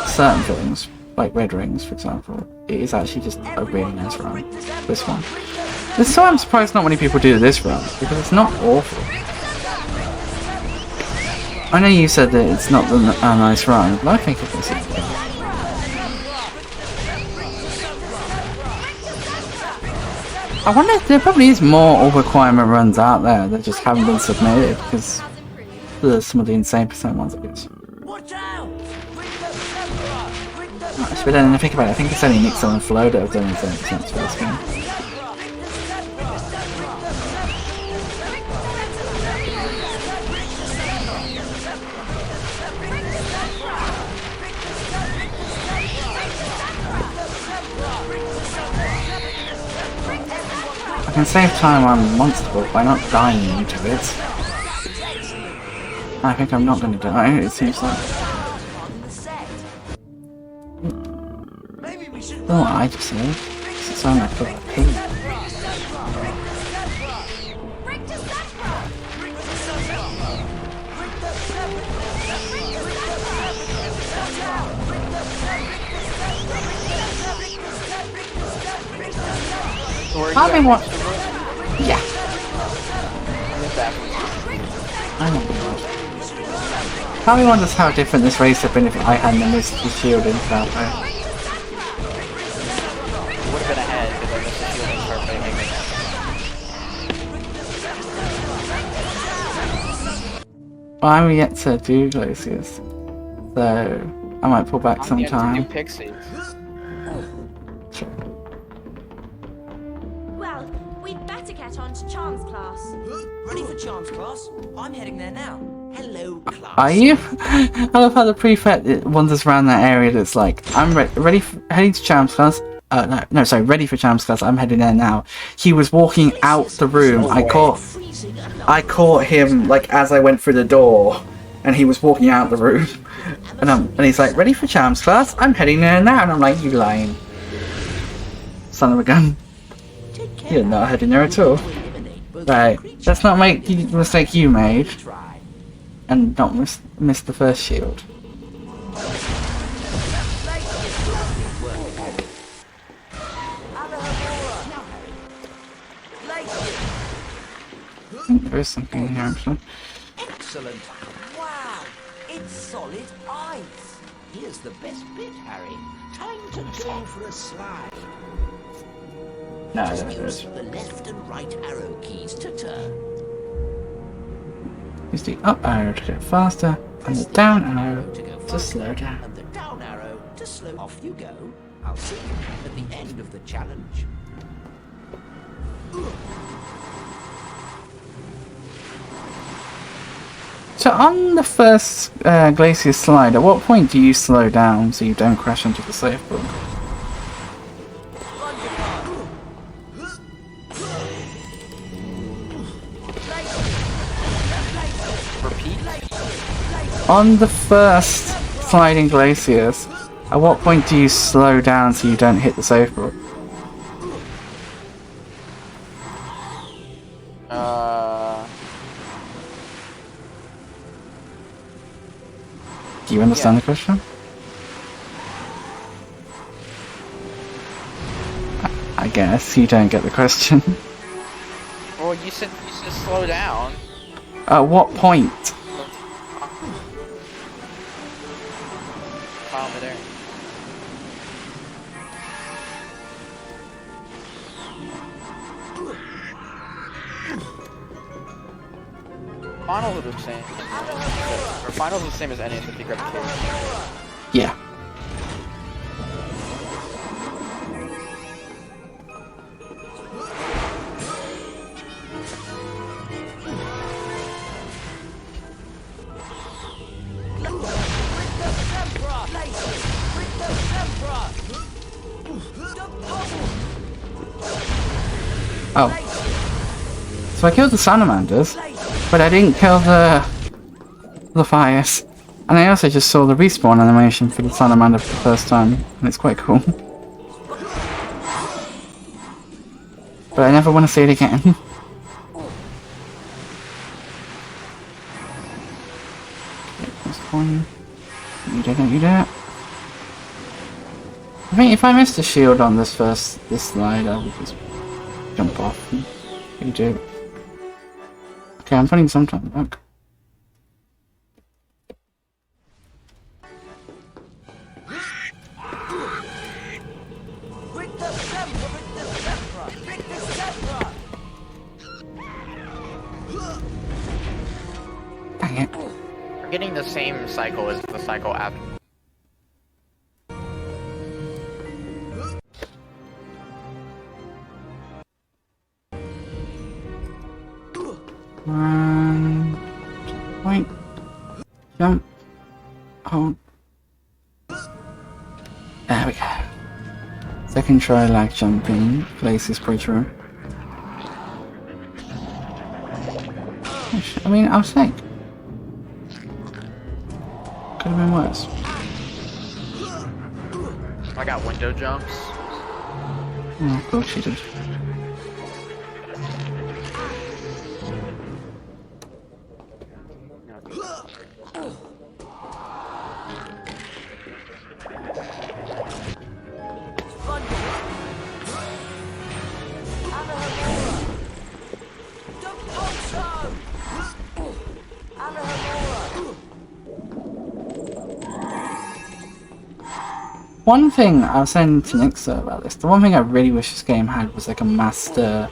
certain things, like red rings, for example, it is actually just a really nice run. This one. This is why I'm surprised not many people do this run, because it's not awful. I know you said that it's not a nice run, but I think it is. I wonder if there probably is more all requirement runs out there that just haven't been submitted, because there's some of the insane percent ones, I guess. Actually, but then I think about it, I think it's only Nixel and Flo that have done insane percent for this game. I can save time on Monsterbook by not dying into it. I think I'm not going to die, it seems like. Oh, I just say. It sounds like a pig. How many more? Yeah. I don't know. How many wonders how different this race would have been if I hadn't missed the shield in Carpe.
Would have been ahead because I missed the shield in Carpe.
Well, I'm yet to do glaciers, so I might pull back some time.
I'm yet to do pixies.
On to Charms class.
Ready for Charms class? I'm heading there now. Hello, class.
Are you? I love how the prefect wanders around that area that's like, I'm ready heading to Charms class. No, sorry, ready for Charms class. I'm heading there now. He was walking out the room. I caught him like as I went through the door, and he was walking out the room. And he's like, ready for Charms class? I'm heading there now. And I'm like, you lying, son of a gun. You're not heading there at all. Right, let's not make the mistake you made and not miss the first shield. think there is something in here actually.
Excellent.
Wow, it's solid ice.
Here's the best bit, Harry. Time to go for a slide.
No,
Just
there
use
is.
the left and right arrow keys to turn.
Use the up arrow to get faster, and the down arrow
To go
to slow down.
and the down arrow to slow. Off you go. I'll see you at the end of the challenge.
So on the first glacier slide, at what point do you slow down so you don't crash into the safe book?
Repeat.
On the first sliding glaciers, at what point do you slow down so you don't hit the safe book? Do you understand the question? I guess you don't get the question.
Well, you said slow down.
At what point?
Over there. Finals are the same. Or finals are the same as any of the big repetitions.
Yeah. Oh. So I killed the salamanders, but I didn't kill the fires. And I also just saw the respawn animation for the salamander for the first time, and it's quite cool. But I never want to see it again. You don't do that. I think if I missed a shield on this slide, I would just jump off and redo. Okay, I'm putting some time back. Dang it.
We're getting the same cycle as the cycle after.
Point. Jump. Hold. There we go. Second try lag jumping. Places pretty true. I mean, I was saying. Could have been worse.
I got window jumps.
Oh, of course you did. One thing I was saying to Nixa about this, the one thing I really wish this game had was like a master,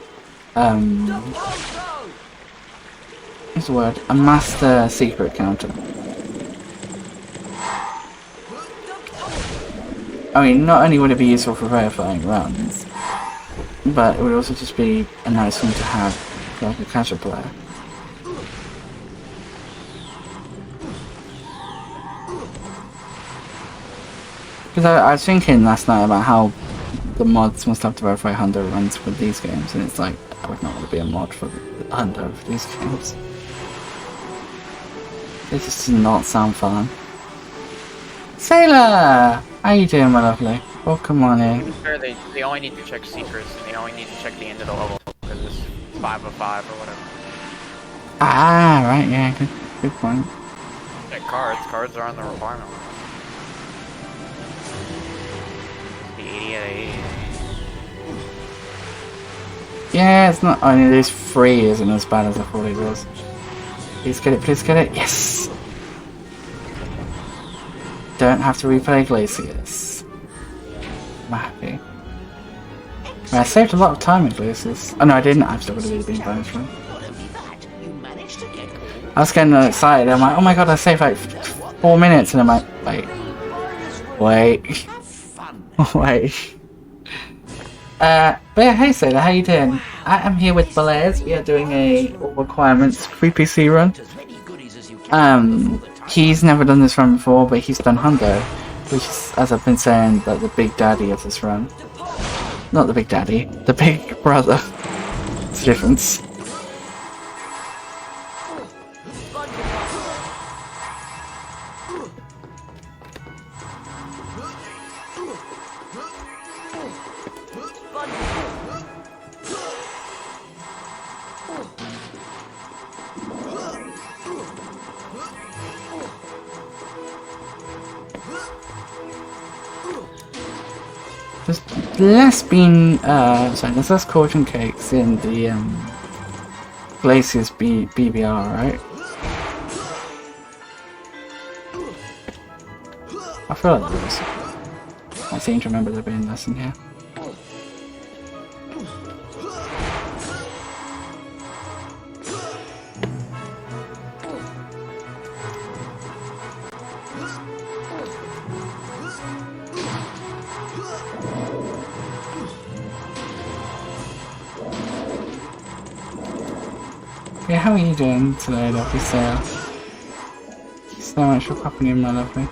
what's the word? A master secret counter. I mean, not only would it be useful for verifying runs, but it would also just be a nice thing to have for like a casual player. Because I was thinking last night about how the mods must have to verify 100 runs for these games, and it's like, I would not want to be a mod for 100 of these games. It just does not sound fun. Sailor! How you doing, my lovely? Welcome on in.
Sure, they only need to check secrets, and they only need to check the end of the level, because it's 5 of 5 or whatever.
Ah, right, yeah, good point.
Check cards. Cards are on the requirement. The 80 out of 80.
Yeah, it's not only these 3 isn't as bad as I thought it was. Please get it, please get it. Yes! Don't have to replay Glaciers. I'm happy. I saved a lot of time in Glaciers. Oh no, I didn't. I've still got to do the bean bonus run. I was getting excited. I'm like, oh my god, I saved like 4 minutes, and I'm like, wait. But yeah, hey Sailor, how you doing? I am here with Blaze. We are doing a All Requirements free PC run. He's never done this run before, but he's done Hundo, which is, as I've been saying, like the big daddy of this run. Not the big daddy, the big brother. It's a difference. There's less caution cakes in the Glaciers BBR, right? I feel like there is. I seem to remember there being less in here. Yeah, how are you doing today, lovely Sarah? Thank you so much for popping in, my lovely.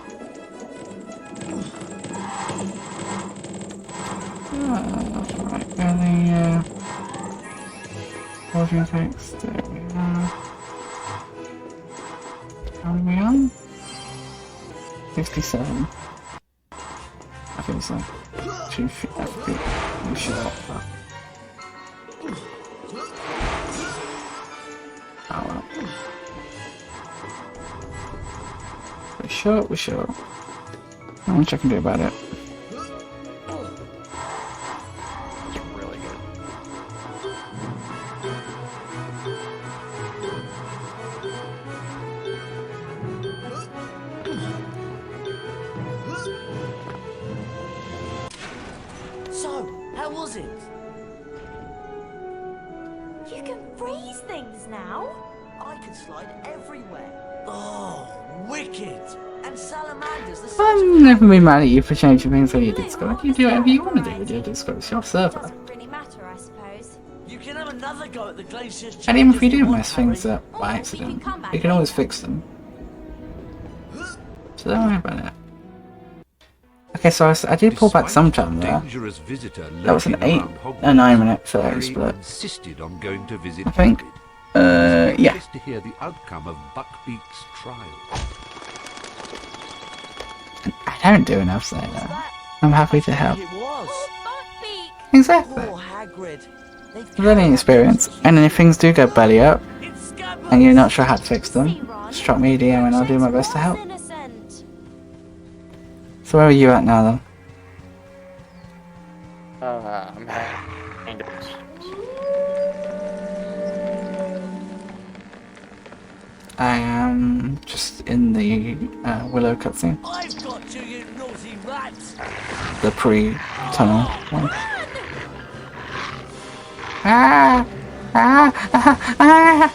Right, early, caution cakes, there we are. How are we on? 67. I think it's like 2 FP. Short, but... Oh well. We're sure. Not much I can do about it.
Really good.
So, how was it?
You can freeze things now.
I can slide everywhere. Oh, wicked! And salamanders, the
I've never been mad at you for changing things on your Discord. You do whatever you want to do with your Discord. It's your server.
Doesn't really matter, I suppose.
You can have another go at the glaciers.
And even if you do mess things up by accident, you can always fix them. So don't worry about it. Okay, so I did pull back some time there. That was an 9-minute photo split.
Insisted on going to visit
I think. Yeah.
Just to hear the outcome of Buckbeak's trial.
I don't do enough saying that. I'm happy to help.
It was.
Buckbeak!
Exactly.
Poor Hagrid.
Learning experience. And then if things do go belly up,
It's Scabbers.
and you're not sure how to fix them, just drop me a DM and I'll do my best to help.
Innocent.
So where are you at now then?
I'm kind of...
I am just in the Willow cutscene.
I've got you, you naughty rats.
The pre-tunnel one. Ah! Ah! Ah! Ah!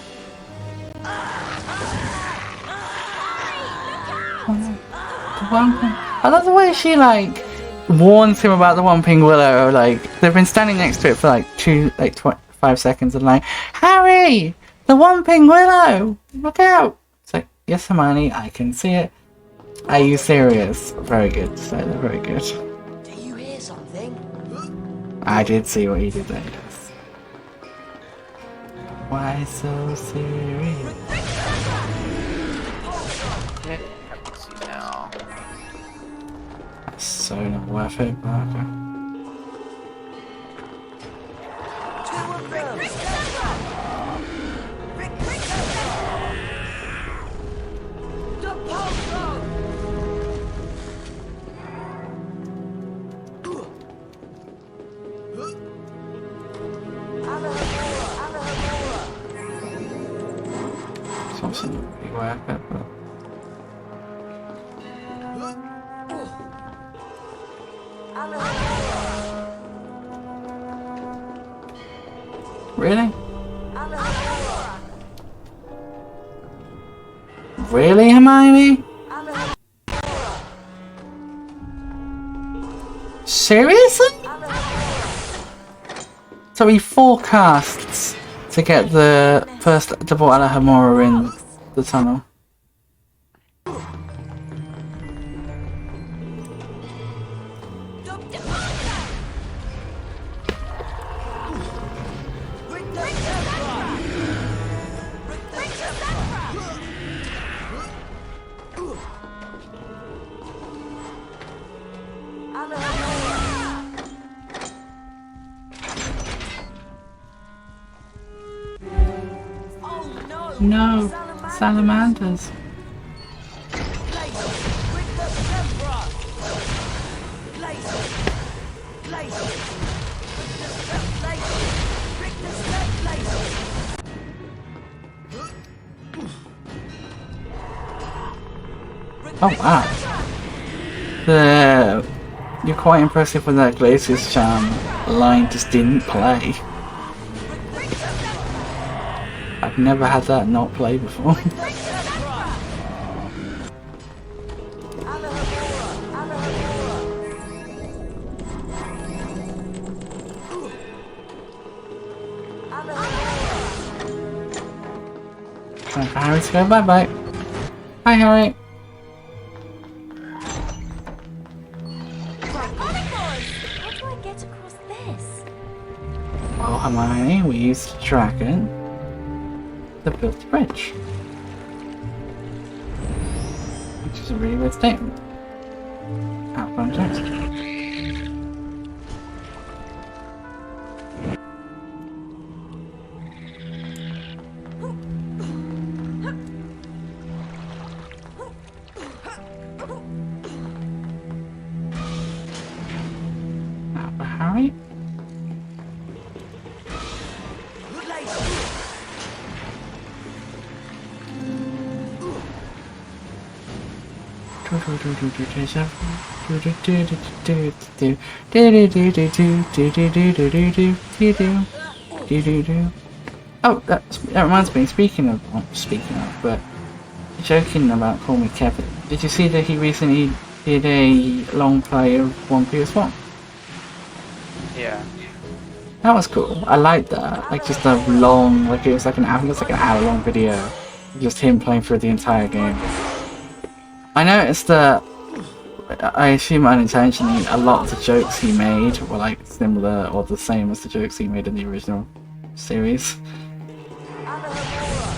The Whomping. I love the way she like warns him about the Whomping Willow. Like they've been standing next to it for like 5 seconds and like, Harry, the Whomping Willow, look out! It's like, yes, Hermione, I can see it. Are you serious? Very good, so very good.
Do you hear something?
I did see what you did there. Yes. Why so serious?
Let's see now.
That's so not worth it, but okay.
Two of them. The pogo. Hello.
wasn't really worth it, but... Really? Really, Hermione? Seriously? So he forecasts to get the first double Alohomora in the tunnel. No, salamanders. Oh wow. You're quite impressive with that Glacier's charm. Line just didn't play. I've never had that not play before. Time for Harry to go bye bye. Hi Harry.
How do I get across this?
Well, Hermione, we used the dragon to build the bridge. Which is a really weird statement. Outbound text. Now for Harry. Oh, that reminds me. Speaking of, but joking about Call Me Kevin. Did you see that he recently did a long play of One PS1?
Yeah.
That was cool. I liked that. Like just a long, like it was like an hour long video, just him playing through the entire game. I noticed that, I assume unintentionally, a lot of the jokes he made were like similar or the same as the jokes he made in the original series.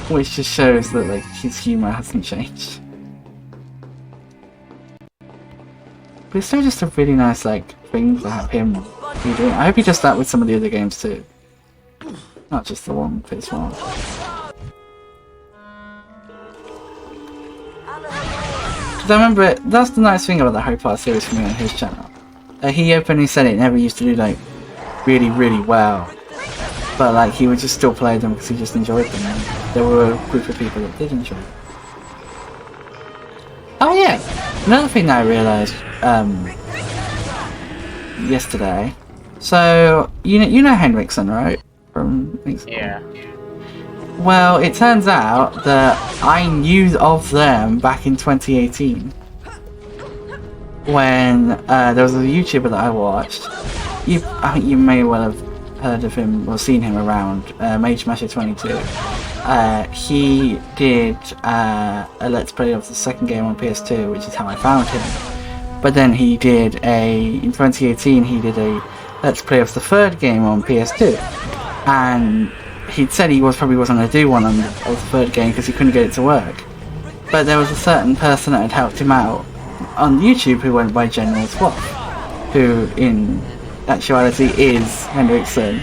Which just shows that like his humour hasn't changed. But it's still just a really nice like thing to have him be doing. I hope he does that with some of the other games too. Not just the one PS1. I remember that's the nice thing about the Harry Potter series for me on his channel. He openly said it never used to do like really well, but like he would just still play them because he just enjoyed them. And there were a group of people that did enjoy it. Oh yeah, another thing that I realised yesterday. So you know Henriksen, right? From
Yeah.
Well, it turns out that I knew of them back in 2018 when there was a YouTuber that I watched. I think you may well have heard of him or seen him around, MageMasher22. He did a Let's Play of the second game on PS2, which is how I found him. But then he did in 2018 he did a Let's Play of the third game on PS2. And he'd said he probably wasn't going to do one of the third game because he couldn't get it to work. But there was a certain person that had helped him out on YouTube who went by General Swap, who in actuality is Henriksen.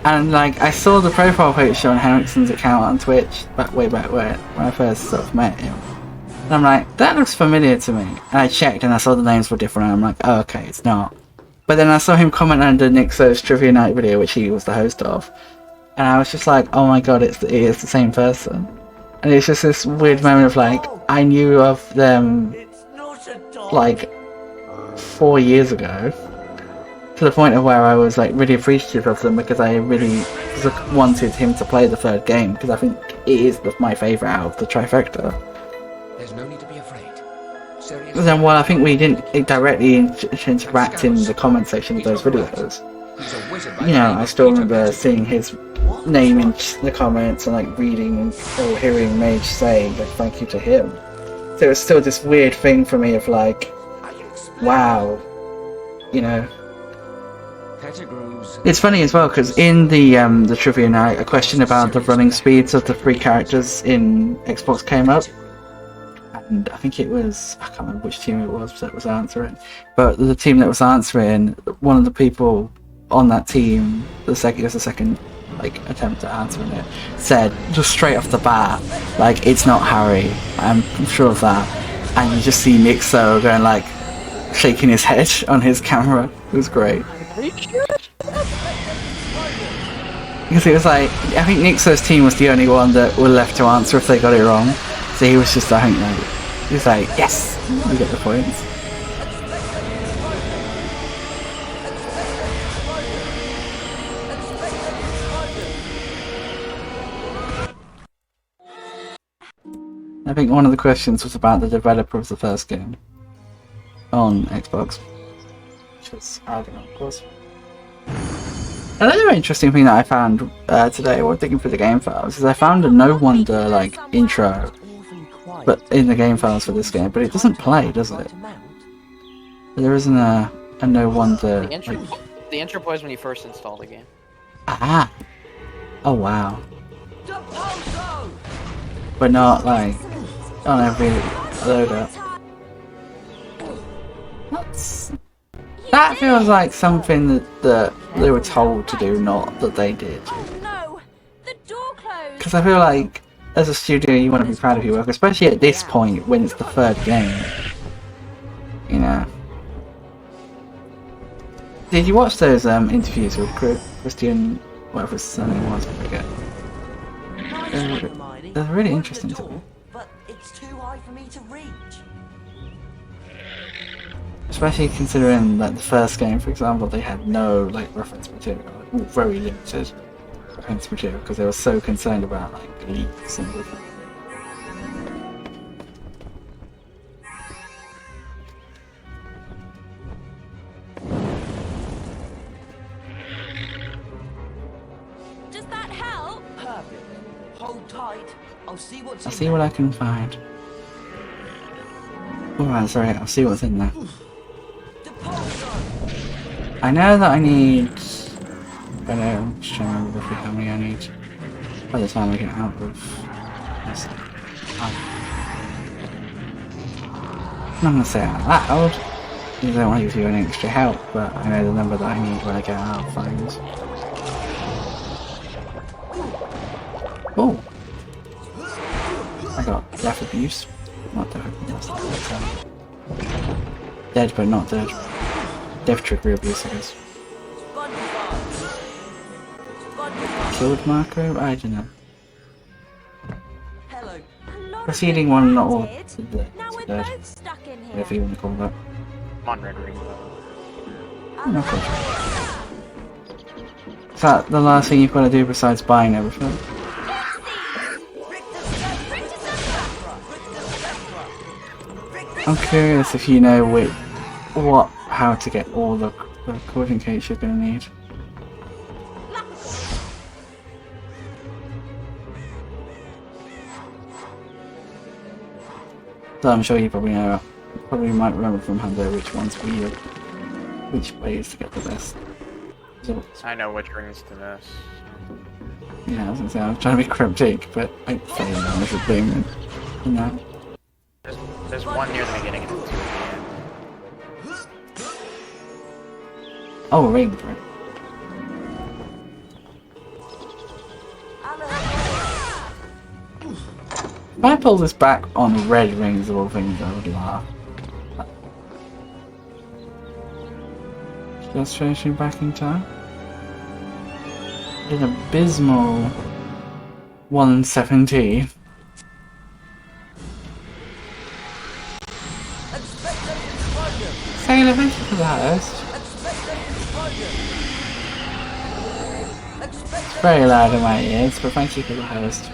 And like I saw the profile picture on Henriksen's account on Twitch way back when I first sort of met him. And I'm like, that looks familiar to me. And I checked and I saw the names were different and I'm like, oh okay, it's not. But then I saw him comment under Nick So's Trivia Night video, which he was the host of. And I was just like, oh my god, it is the same person. And it's just this weird moment of like, I knew of them
It's not a dog.
like 4 years ago, to the point of where I was like really appreciative of them because I really wanted him to play the third game because I think it is my favourite out of the trifecta.
There's no need to be afraid. Seriously.
But then while I think we didn't directly interact in the comment section of those videos,
He's a wizard by
you
the
know,
name
I
of
still
Peter
remember
Pettigrew.
seeing his name in the comments and like reading or hearing Mage say like thank you to him. So it was still this weird thing for me of like, wow, you know.
Pettigrew's
It's funny as well because in the trivia night, a question about the running speeds of the 3 characters in Xbox came up, and I think it was, I can't remember which team it was that was answering, but the team that was answering, one of the people on that team, the second like attempt at answering it, said just straight off the bat, like, it's not Harry, I'm sure of that, and you just see Nixo going like shaking his head on his camera. It was great. Because it was like, I think Nixo's team was the only one that were left to answer if they got it wrong. So he was just, I think, like, he was like, yes, we get the points. I think one of the questions was about the developer of the first game on Xbox. Which was, I don't know, of course. Another interesting thing that I found today while digging through the game files is I found a No Wonder like intro, but in the game files for this game, but it doesn't play, does it? There isn't a No Wonder.
The intro plays when you first install the game.
Ah. Oh wow. But not like on every load up. That feels like something that they were told to do, not that they did.
Oh no! The door closed!
Because I feel like, as a studio, you want to be proud of your work, especially at this point when it's the third game. You know. Did you watch those interviews with Christian, whatever his surname was, I forget? They're really interesting to me.
But it's too high for me to reach.
Especially considering that the first game, for example, they had no like reference material, like, very limited reference material, because they were so concerned about like leaks and everything.
Does that help?
Perfect. Hold tight. I'll see what's
I'll
in
see
there.
what I can find. Alright, sorry, I'll see what's in there. I know that I need... I know, I'm just trying to remember roughly how many I need by the time I get out of this. I'm not going to say it out loud, because I don't want to give you any extra help, but I know the number that I need when I get out of things. Oh! I got death abuse. Not death abuse, dead but not dead. Death trickery abuse, I guess. Killed Marco? I don't know.
Hello.
Preceding one, not all
Now we're
dead.
both stuck in here.
Whatever you want to call that.
I'm on Red Ring.
I'm not quite sure. Is that the last thing you've got to do besides buying everything? I'm curious if you know how to get all the recording case you're going to need. So I'm sure you probably know, might remember from Hundo which which ways to get the best results.
I know which rings to miss.
Yeah, I was going to say, I'm trying to be cryptic, but I failed on this thing, you know.
There's one near the beginning and two at the end.
Oh, ring, right. If I pull this back on red rings of all things, I would laugh. Just finishing back in time. An abysmal 117. for the host. It's very loud in my ears, but thank you for the host.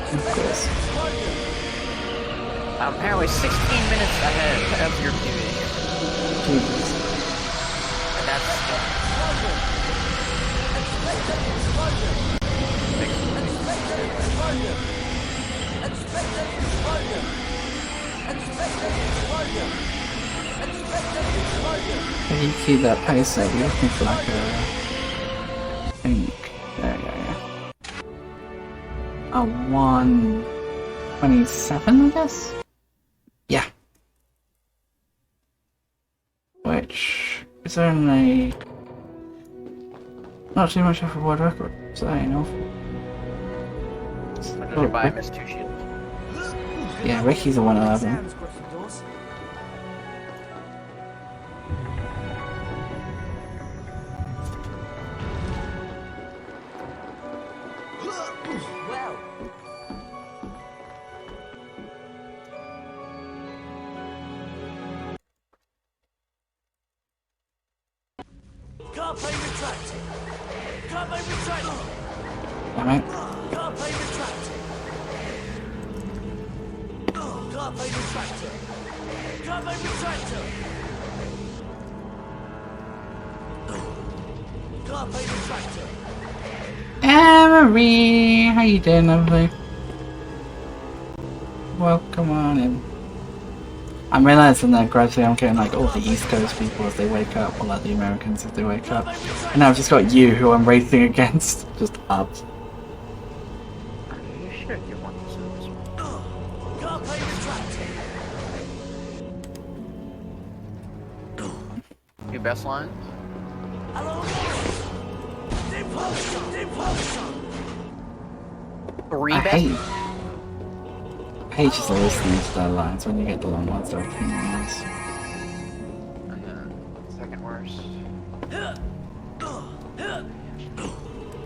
Of course.
I'm apparently 16 minutes ahead of your TV.
Jesus.
And that's...
If you keep that pace up, you're looking for like a... There you go, yeah. A 127, I guess? Yeah. Which is only not too much of a world record, so that ain't awful.
When did you buy Miss Tushin?
Yeah, Ricky's a 111. Alright. Emery, how you doing, lovely? Welcome on in. I'm realizing that gradually I'm getting like all the East Coast people as they wake up, or like the Americans as they wake up. And now I've just got you who I'm racing against, just up.
Your best lines? Three
I
best?
hate just listening to their lines when you get the long ones, they're nice.
And then second worst.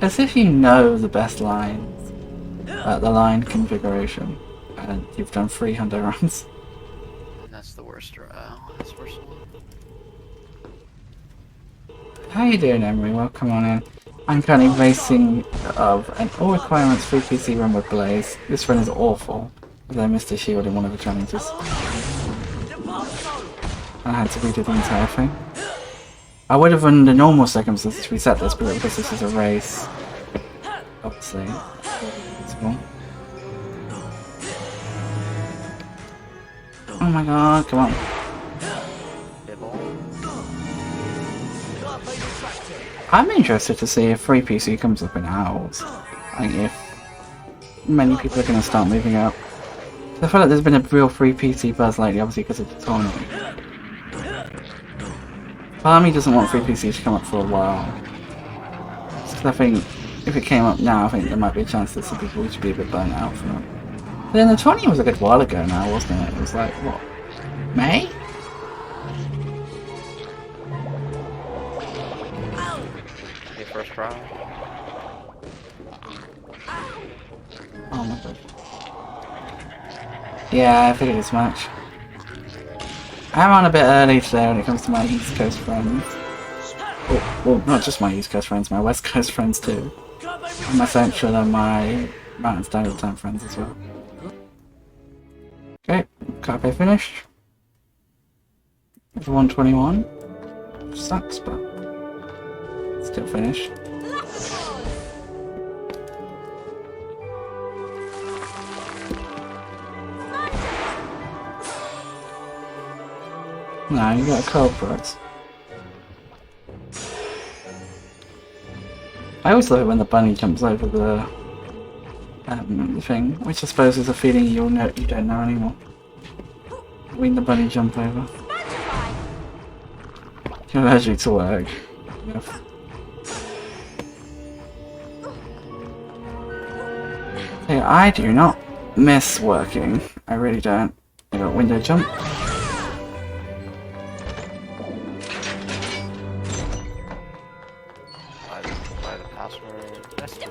As if you know the best lines at the line configuration, and you've done 300 runs.
And that's the worst. That's the worst one.
How you doing, Emery? Welcome on in. I'm currently racing of an All Requirements free PC run with Blaze. This run is awful, as I missed a shield in one of the challenges. I had to redo the entire thing. I would have run the normal circumstances to reset this, but because this is a race, obviously, it's cool. Oh my god, come on. I'm interested to see if free PC comes up in Owls. Like if many people are going to start moving up. I feel like there's been a real free PC buzz lately, obviously because of the tournament. Part of me doesn't want free PC to come up for a while. Because I think if it came up now, I think there might be a chance that some people would be a bit burnt out from it. But then the 20 was a good while ago now, wasn't it? It was like, what, May?
First try.
Oh my god. Yeah, I figured as much. I'm on a bit early today when it comes to my East Coast friends. Well, not just my East Coast friends, my West Coast friends too. And my Central and my Mountain Standard Time friends as well. Okay, Carpe finished. 121. Sucks, but still finished. No, you got a cold for it. I always love it when the bunny jumps over the thing, which I suppose is a feeling you don't know anymore. When the bunny jump over. You're allergic to work. Yep. Hey, I do not miss working. I really don't. I got window jump.
password. That's this.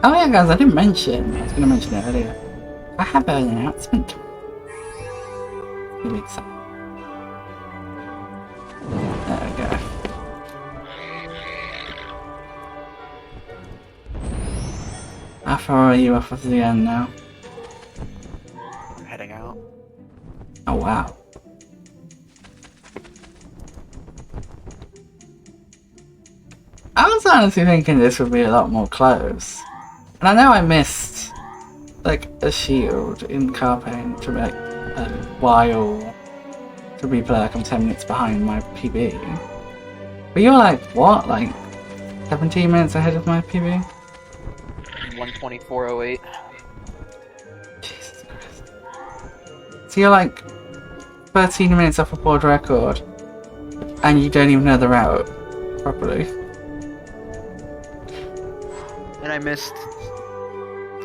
Oh yeah, guys, I didn't mention. I was going to mention it earlier. I have an announcement. Really excited. There we go. How far are you off of the end now?
I'm heading out.
Oh wow. I was honestly thinking this would be a lot more close. And I know I missed like a shield in car paint to like a while to replay, like I'm 10 minutes behind my PB. But you're like, what? Like 17 minutes ahead of my PB?
124.08.
Jesus Christ. So you're like 13 minutes off a world record and you don't even know the route properly.
And I missed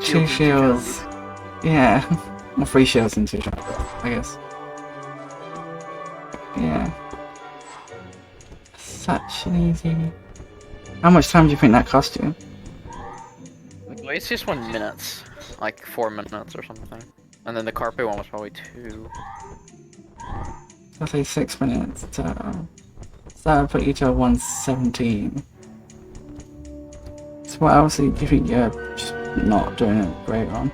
2 shields. Yeah. Well, 3 shields and 2 shots, I guess. Yeah. Such an easy... How much time do you think that cost you?
Well, it's just 1 minute. Like 4 minutes or something. And then the carpet one was probably 2.
I'll say 6 minutes. So that would put you to 117. So what else do you think you're just not doing it great on?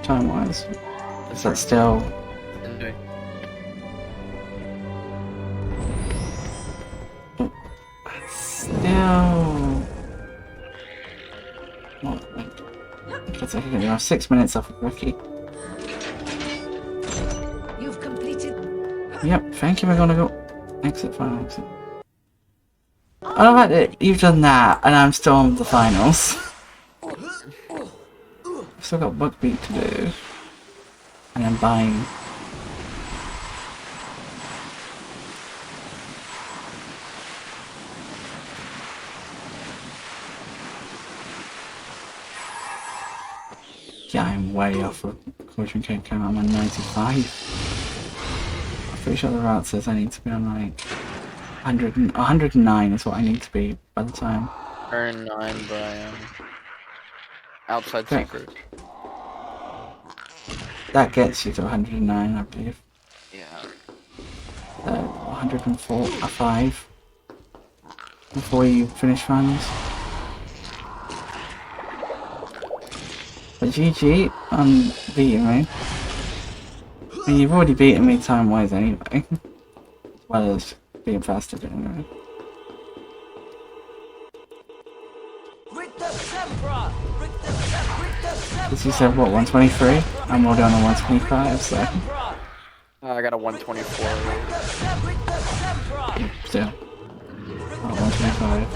Time-wise. Is that still... Still... Because you're 6 minutes off of Ricky.
You've completed.
Yep, thank you, we're gonna go. Exit, final exit. I love that you've done that, and I'm still on the finals. I've still got bug beat to do. And I'm buying. Yeah, I'm way off the quadrant code count. I'm on 95. I'm pretty sure the route says I need to be on like 109 is what I need to be by the time.
Earn 9 by outside
Okay.
secret.
That gets you to 109, I believe.
Yeah.
104 or 5 before you finish finals. But GG on beating me. I mean, you've already beaten me time-wise anyway. As well as being faster anyway. Because you said, what, 123? I'm already on a 125, so...
I got a 124.
Still. Not 125.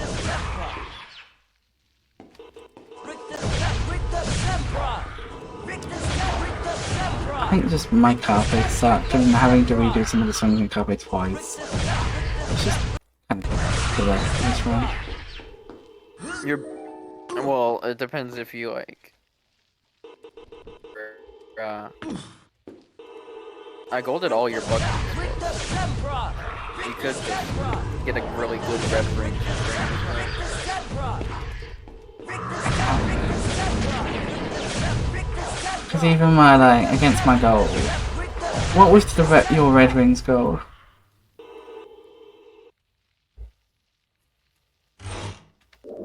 I think just my carpet sucked and having to redo some of the songs in carpet twice. It's just kind of correct this one.
You're... Well, it depends if you like... I golded all your buckets. You could just get a really good red ring.
Because even my, like, against my gold, what was your red ring's gold?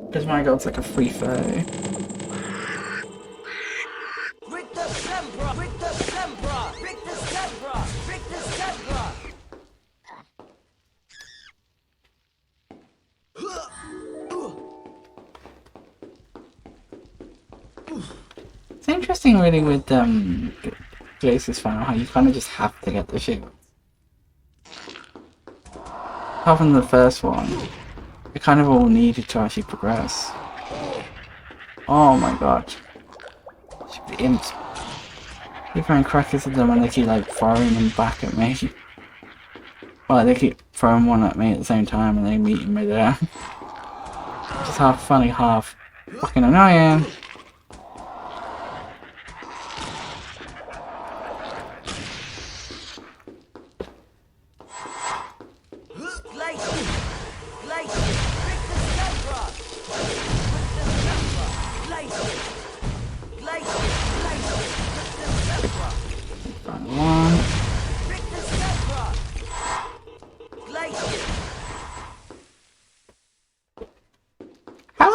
Because my gold's like a 330. It's interesting really with Glacius Final how you kind of just have to get the shield. Apart from the first one, we kind of all needed to actually progress. Oh my god. The imps. Keep throwing crackers at them and they keep like throwing them back at me. Well, they keep throwing one at me at the same time and they meet in midair. Which is half funny, half fucking annoying.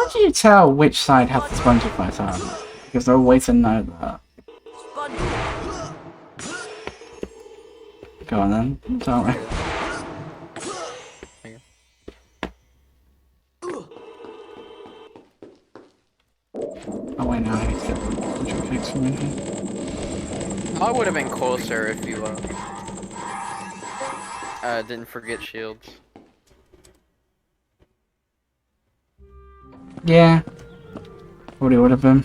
How do you tell which side has the spongy fight on? Because there's no way to know that. Go on then, don't we? Oh wait, no, I need to get the fix from in here.
I would have been closer if you didn't forget shields.
Yeah, probably would have been.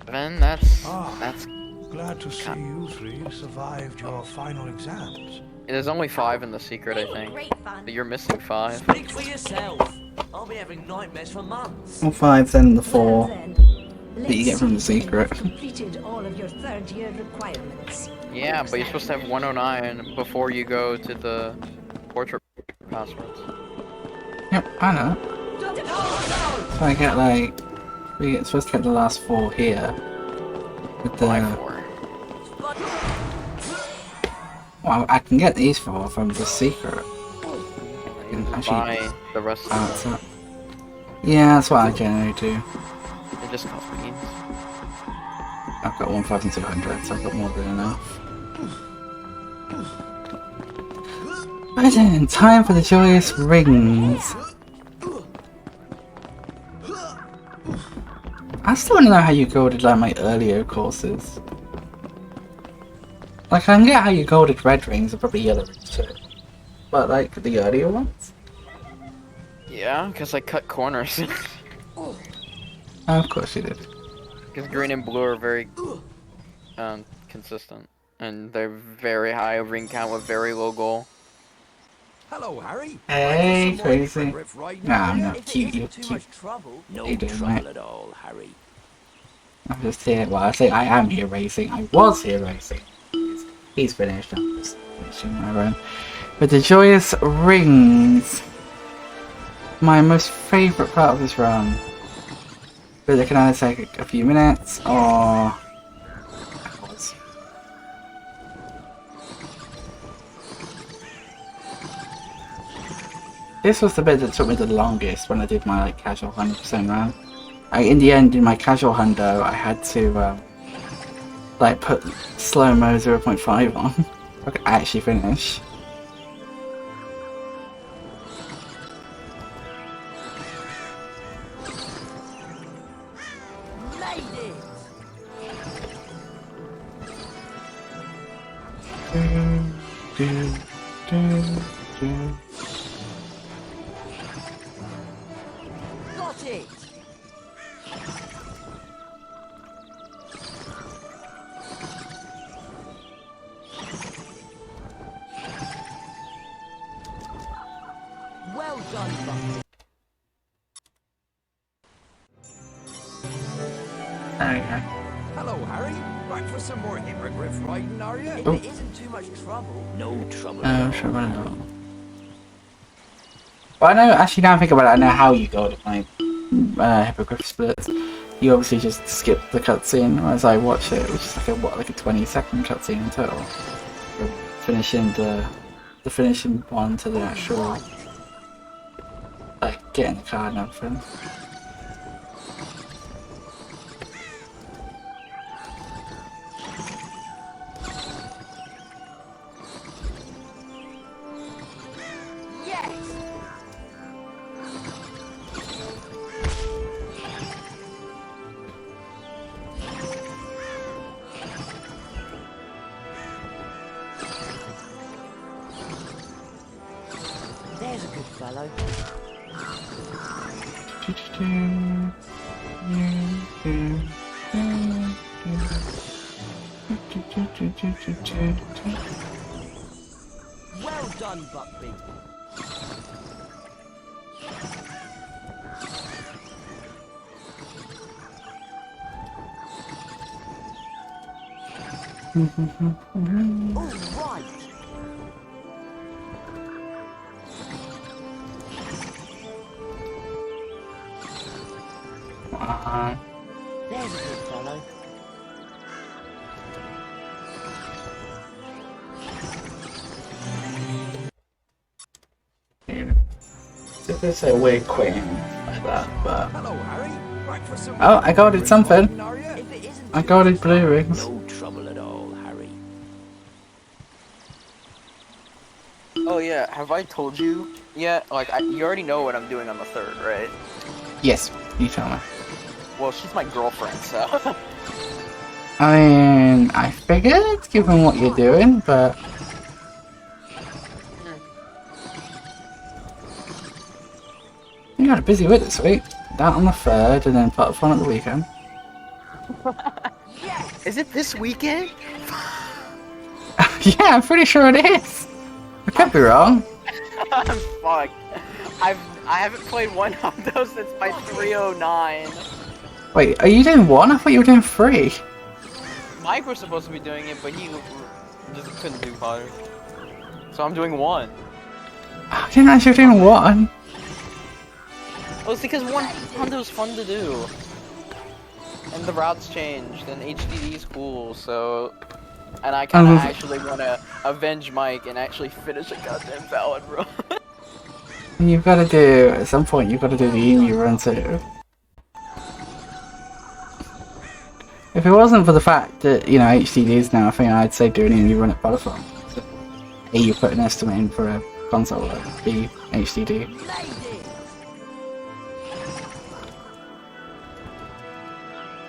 Then that's
Glad to see you three survived your final exams.
there's only 5 in the secret, I think. But you're missing 5.
Speak for yourself. I'll be having nightmares for months.
Well, 5 then the 4
Well then,
that you get from the
let's see if
secret.
you've completed all of your third-year requirements.
Yeah, but you're supposed to have 109 before you go to the portrait passwords.
Yep, I know. So I get like, we're supposed to get the last 4 here. With the,
Why 4?
well, I can get these 4 from the secret. I can
Buy the rest of
balance up. Yeah, that's what I generally do.
it. Just costs beans.
I've got 1,200, so I've got more than enough. Right then, time for the joyous rings. I still want to know how you golded like my earlier courses. Like, I can get how you golded red rings and probably yellow rings too. But like, the earlier ones?
Yeah, because I cut corners.
Oh, of course you did.
Because green and blue are very consistent. And they're very high ring count with very low goal.
Hello, Harry.
Hey, crazy.
Riff riding,
Nah,
are
I'm
ya?
not cute, you're cute.
No
You doing,
trouble
mate?
at all, Harry.
I'm just here, well I say I am here racing, I was here racing. He's finished, I'm just finishing my run. With the joyous rings. My most favourite part of this run. But it can either take a few minutes or hours. This was the bit that took me the longest when I did my like casual 100% run. In the end, in my casual hundo, I had to like put slow-mo 0.5 on so I could actually finish.
Got it. Well done, Bucky.
There we go.
Hello, Harry. Back for some more hippogriff riding, are you?
If
Oh.
it isn't too much trouble.
No trouble
No,
at
sure,
all.
I know. Well, I know, actually now I think about it, I know how you got it, like, Hippogriff splits. You obviously just skip the cutscene as I watch it, which is like a, what, like a 20-second cutscene in total. Finishing the finishing one to the actual, like, getting the card and everything.
Yes. There's a good fellow. Well done, Buckbeak. All right. There's a good fellow.
If it's a weird queen like that, but...
Hello, Harry. Back for some
Oh, I got it something.
are you?
I got it blue rings.
No trouble at all, Harry.
Oh yeah, have I told you yet? Like, you already know what I'm doing on the 3rd, right?
Yes, you tell me.
Well, she's my girlfriend, so...
I mean, I figured, given what you're doing, but... You got a busy week this week. That on the 3rd, and then part fun at the weekend.
Is it this weekend?
Yeah, I'm pretty sure it is. I could be wrong.
I'm fucked. I haven't played one of those since my 309.
Wait, are you doing 1? I thought you were doing 3.
Mike was supposed to be doing it, but he just couldn't do hard. So I'm doing 1.
I didn't actually doing 1.
Well, it's because one Hondo's fun to do. And the routes changed, and HDD's cool, so... And I kinda actually wanna avenge Mike and actually finish a goddamn valid run.
You've got to do, at some point, you've got to do the emu run too. If it wasn't for the fact that, you know, HDDs now, I think I'd say do an emu run at Battlefront. So, A, you put an estimate in for a console, like B, HDD.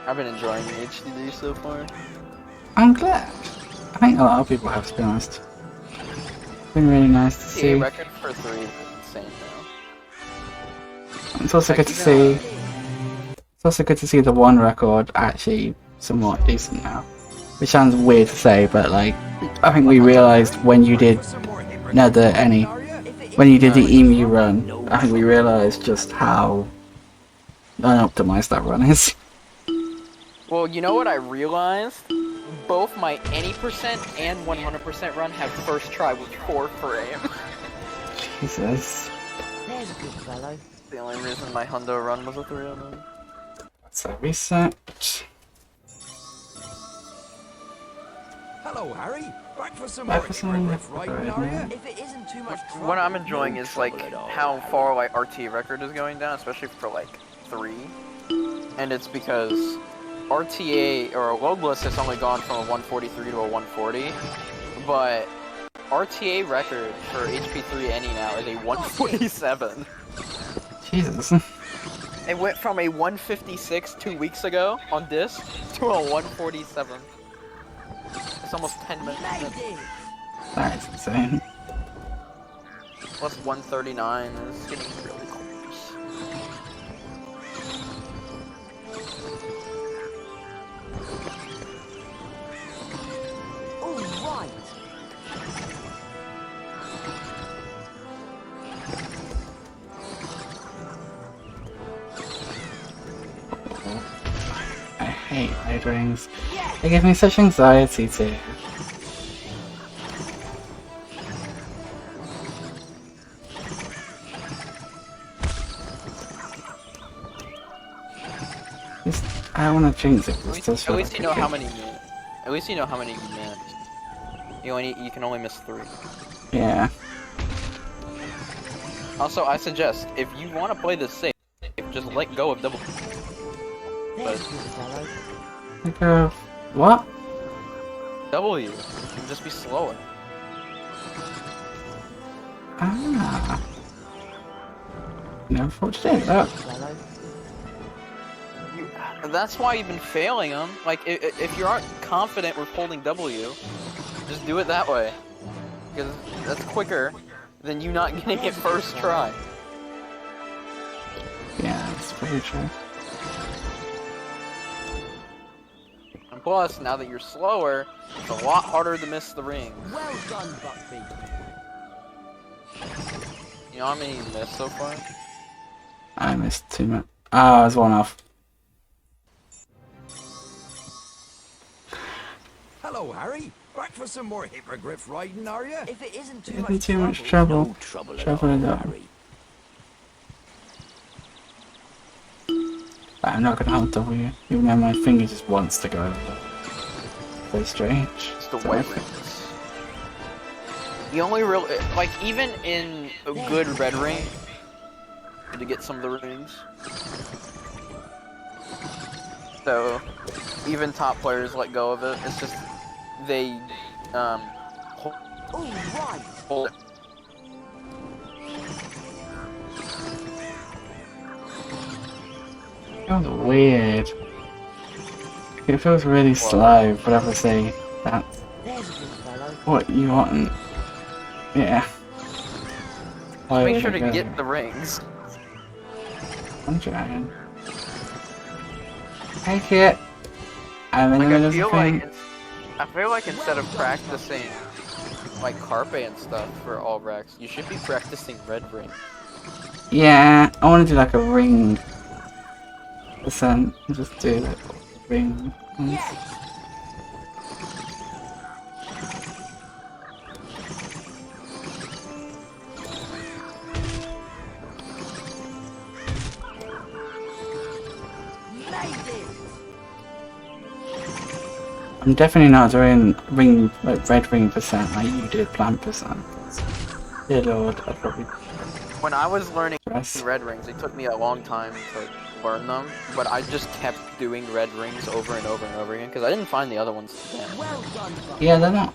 I've been enjoying the HDD so far.
I'm glad. I think a lot of people have, to be honest. It's been really nice to see.
The record for 3 is insane now.
It's also good to see. It's also good to see the 1 record actually somewhat decent now. Which sounds weird to say, but like, I think we realised when you did when you did the emu run, I think we realised just how unoptimized that run is.
Well, you know what I realized? Both my any percent and 100% run have first try with 4 frames.
Jesus.
There's a good fellow.
The only reason my Hundo run was a 309.
So reset.
Hello, Harry. Back for some
Back
more
for some
riff riding, are you?
If it isn't too much trouble,
What I'm enjoying is like how far like RT record is going down, especially for like 3. And it's because RTA or Logless has only gone from a 143 to a 140, but RTA record for HP3 any now is a 147.
Jesus.
It went from a 156 2 weeks ago on disc to a 147. It's almost 10 minutes.
That's insane.
Plus 139 is getting really close.
All right.
I hate light rings. They give me such anxiety too. I don't want to jinx it.
At least you know how many you missed. At least you know how many you missed. You can only miss 3.
Yeah.
Also, I suggest if you want to play this safe, just let go of double.
There's a good fellow.
Like what?
W. You can just be slower.
Ah. Never thought to do that.
Fellow.
That's why you've been failing them. Like, if you aren't confident with holding W, just do it that way. Because that's quicker than you not getting it first try.
Yeah, that's pretty true.
And plus, now that you're slower, it's a lot harder to miss the rings.
Well done, Buckbeak.
You know how many you missed so far?
I missed 2 minutes. Ah, I was 1 off.
Hello, Harry. Back for some more hippogriff riding, are you?
If it isn't too
Isn't
much
too much
trouble.
trouble.
No trouble at
Trouble
all,
at all.
Harry.
But I'm not gonna hold W, even though my finger just wants to go over. Very strange.
It's the
So
white
I think-
rings. The only real, like, even in a good red ring, to get some of the rings. So, even top players let go of it. It's just they hold it.
Feels weird. It feels really slow, but obviously that's what you want. Yeah. Why
Make
would
sure
I
to
go
get
there?
the rings.
I'm trying. Take it. I'm in the
Like
middle of the thing.
I feel like instead of practicing like carpe and stuff for all Rex, you should be practicing red ring.
Yeah, I want to do like a ring percent. Just do like ring ones. I'm definitely not doing ring like red ring percent like you did plant percent. Dear Lord, I'd probably
When I was learning
press.
red rings, it took me a long time to learn them, but I just kept doing red rings over and over and over again because I didn't find the other ones.
Well done, Buck.
Yeah, they're not.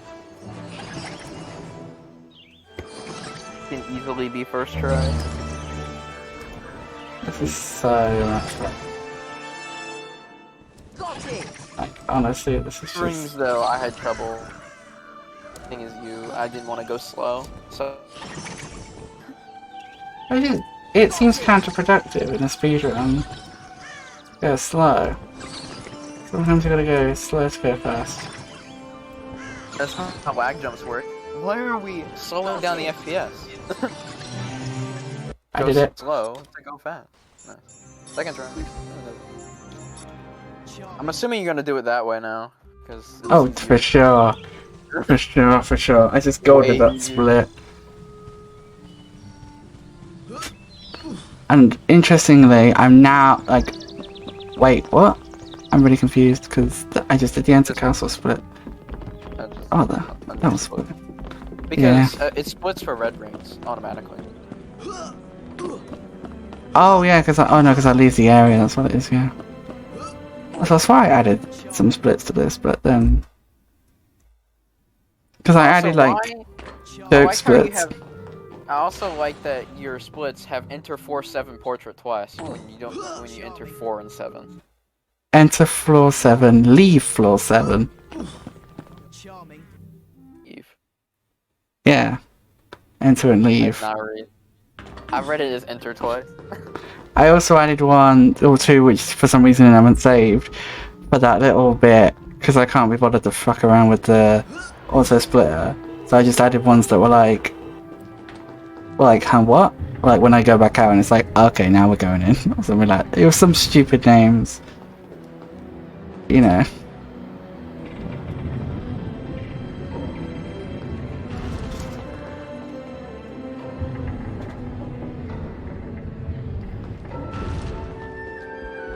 Can easily be first try.
This is so much fun.
Got it.
Like, honestly, this is
Rings
just...
though, I had trouble. Thing is, I didn't want to go slow, so.
It seems counterproductive in a speedrun. Go slow. Sometimes you gotta go slow to go fast.
That's how lag jumps work. Why are we slowing down the FPS?
I did it.
Slow to go fast. Nice. Second try. I'm assuming you're gonna do it that way now, because.
Oh, for sure. For sure, for sure. I just golded that split. And interestingly, I'm now like, wait, what? I'm really confused because I just did the Enter Castle split. Oh, that was split.
Because it splits for red rings automatically.
Oh yeah, because I leave the area. That's what it is. Yeah. So that's why I added some splits to this, but then because I added like joke splits.
I also like that your splits have enter 4-7 portrait twice when you enter 4 and 7.
Enter floor 7, leave floor 7.
Charming.
Leave.
Yeah. Enter and leave.
I've read it as enter twice.
I also added 1 or 2, which for some reason I haven't saved, for that little bit, because I can't be bothered to fuck around with the auto splitter. So I just added ones that were like, what? Like when I go back out and it's like, okay, now we're going in. Or something like that. It was some stupid names. You know.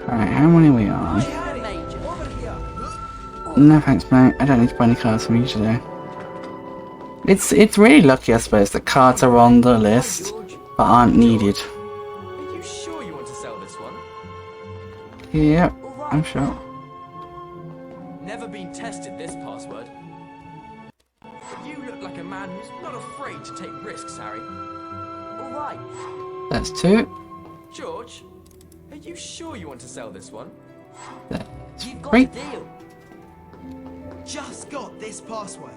Alright, how many are we on? No thanks, mate. I don't need to buy any cards from you today. It's really lucky, I suppose, that cards are on the list, but aren't needed.
Are you sure you want to sell this one?
Yep, I'm sure.
Never been tested, this password. You look like a man who's not afraid to take risks, Harry.
All right.
That's 2.
George, are you sure you want to sell this one?
That's
You've got
3.
a deal.
Just got this password.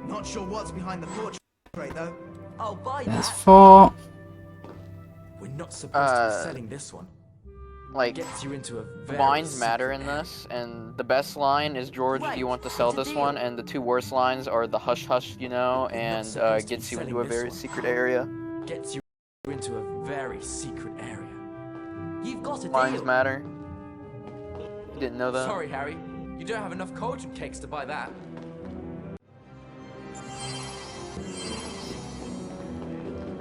Not sure what's behind the portrait though.
I'll buy
That's
that.
4.
We're not supposed to be selling this one.
Like,
Gets you into a very
lines matter in
secret area.
this, and the best line is, George, do you want to sell this one? And the 2 worst lines are the hush hush, you know, and gets you into a very secret area.
Gets you into a very secret area.
You've got a deal.
Lines matter. You didn't know that?
Sorry, Harry. You don't have enough cauldron cakes to buy that.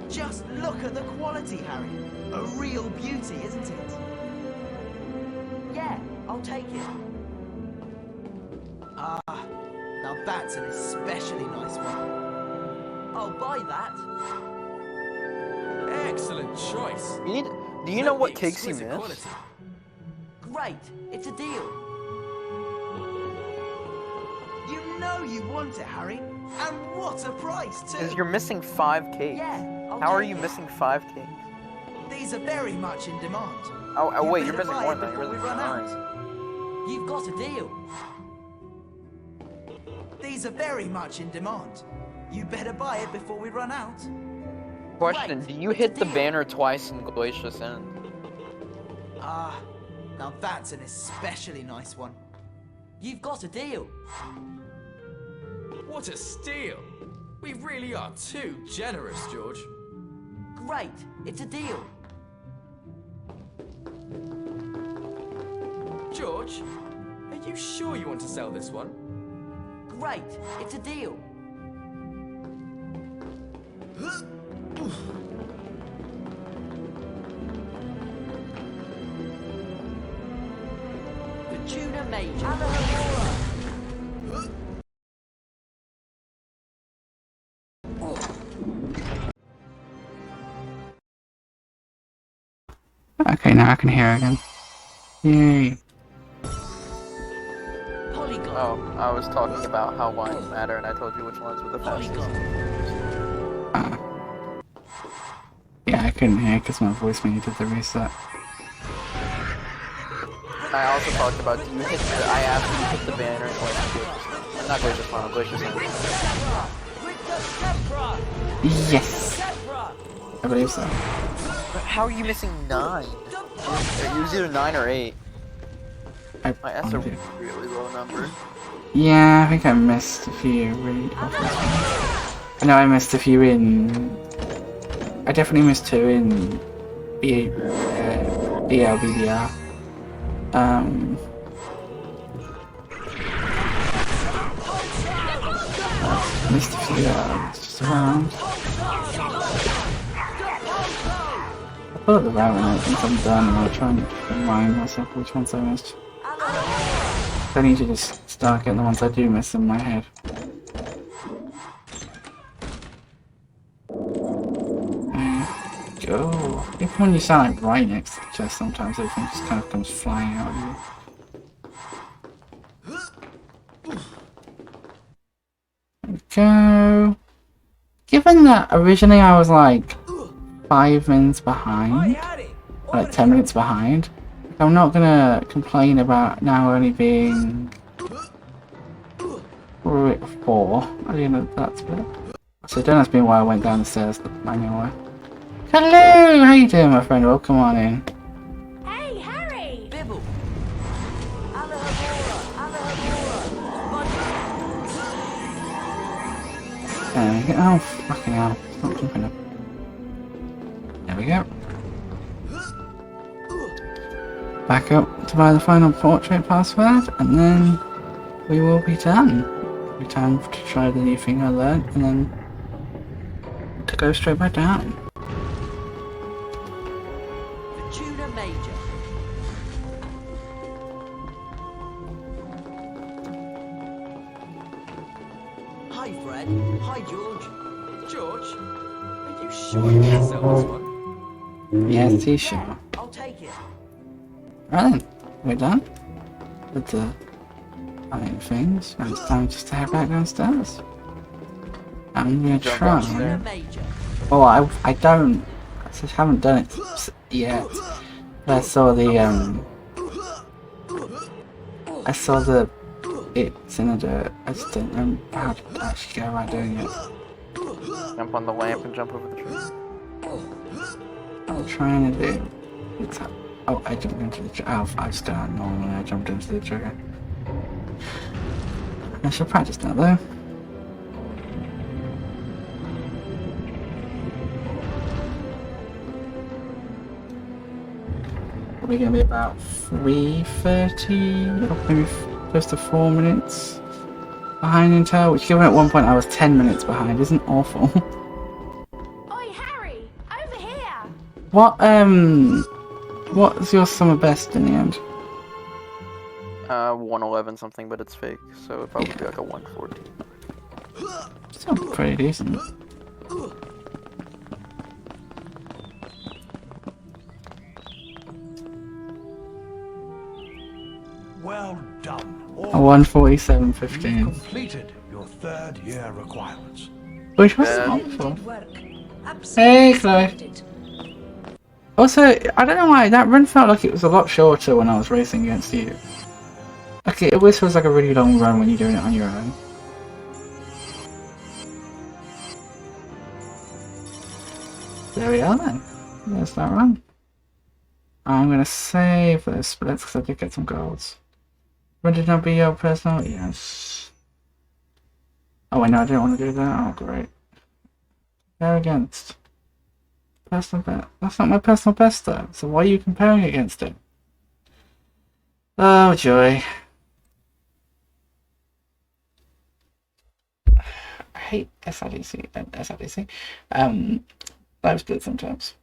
Just look at the quality, Harry. A real beauty, isn't it?
Yeah, I'll take it.
Ah, now that's an especially nice one.
I'll buy that.
Excellent choice.
Do you know what cakes you missed?
Great, it's a deal.
You know you want it, Harry. And what a price, too.
Because you're missing 5 cakes.
Yeah, I'll
How are
take
you
it.
missing 5 cakes?
These are very much in demand.
Oh wait, you're
better
missing
buy
more
it
than that. You're
before we
missing
run
9.
out.
You've got a deal.
These are very much in demand. You better buy it before we run out.
Question,
Right,
do you
it's a
hit the
deal.
banner twice in Glacius End?
Ah, now that's an especially nice one.
You've got a deal.
What a steal! We really are too generous, George.
Great, it's a deal.
George, are you sure you want to sell this one?
Great, it's a deal. The tuna major.
Okay, now I can hear again. Yay.
Polygon.
Oh, I was talking about how lines matter, and I told you which ones were the fastest.
Polygon.
Yeah, I couldn't hear because my voice when you did the reset.
I also talked about, do you hit the, I asked you to hit the banner and Glacius, not Glacius Final, Glacius End.
Yes! I believe so.
But how are you missing 9? It was either 9 or 8. That's a really low number.
Yeah, I think I missed a few really I know I missed a few in... I definitely missed 2 in BLBDR. Missed a few just around. I'll put up the route note once I'm done and I'll try and remind myself which ones I missed. I need to just start getting the ones I do miss in my head. There we go. Even when you stand like right next to the chest, sometimes everything just kind of comes flying out of you. There we go. Given that originally I was like 5 minutes behind, like 10 minutes behind, I'm not gonna complain about now only being 4 at the end of that split. So don't ask me why I went down the stairs the manual way. Hello! How you doing, my friend? Welcome on in.
Hey, Harry!
Bibble.
Oh, fucking hell. It's not jumping up. There we go. Back up to buy the final portrait password, and then we will be done. It'll be time to try the new thing I learned, and then to go straight back down.
The tuna major. Hi, Fred. Hi, George.
George, are you sure you want to sell this one?
Yes, he's sure.
I'll take it.
Right then, we're done with the running things, and it's time just to head back downstairs. I'm gonna try.
Tuna major.
Oh, I don't. I just haven't done it yet. But I saw the I saw the it's in the dirt. I just didn't know how to actually go about doing it.
Jump on the lamp and jump over the tree.
I'm trying to do. It's oh, I jumped into the tree. Oh, I just done normally. I jumped into the trigger. I should practice that though. Probably gonna be about 3:30, or maybe close to 4 minutes behind Intel, which given at one point I was 10 minutes behind isn't awful.
Oi, Harry! Over here!
What's your summer best in the end?
111 something, but it's fake, so it'd probably be like a 114.
Still pretty decent. 147.15.
Completed your third year requirements.
Which was helpful. Hey, Chloe. Also, I don't know why, that run felt like it was a lot shorter when I was racing against you. Okay, it always feels like a really long run when you're doing it on your own. There we are then. There's that run. I'm gonna save those splits because I did get some golds. When did not be your personal? Yes. Oh wait, no, I didn't want to do that. Oh great. Compare against. Personal best. That's not my personal best though. So why are you comparing against it? Oh joy. I hate SRDC and SRDC. Live split sometimes.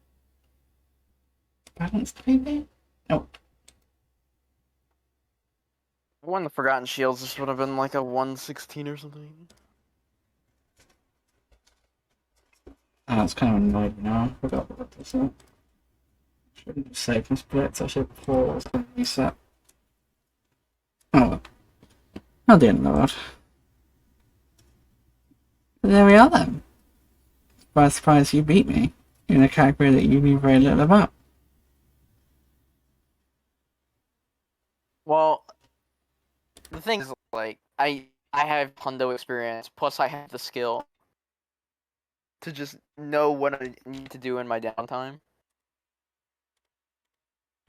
Balanced maybe? Nope.
I won the Forgotten Shields, this would have been like a 116 or something.
Oh, it's kind of annoying now. I forgot about this. Shouldn't have saved my splits. I should have paused and reset. Oh well. Not the end of the world. But there we are then. Surprise, surprise, you beat me in a category that you knew very little about.
Well, the thing is, like, I have Hundo experience, plus I have the skill to just know what I need to do in my downtime.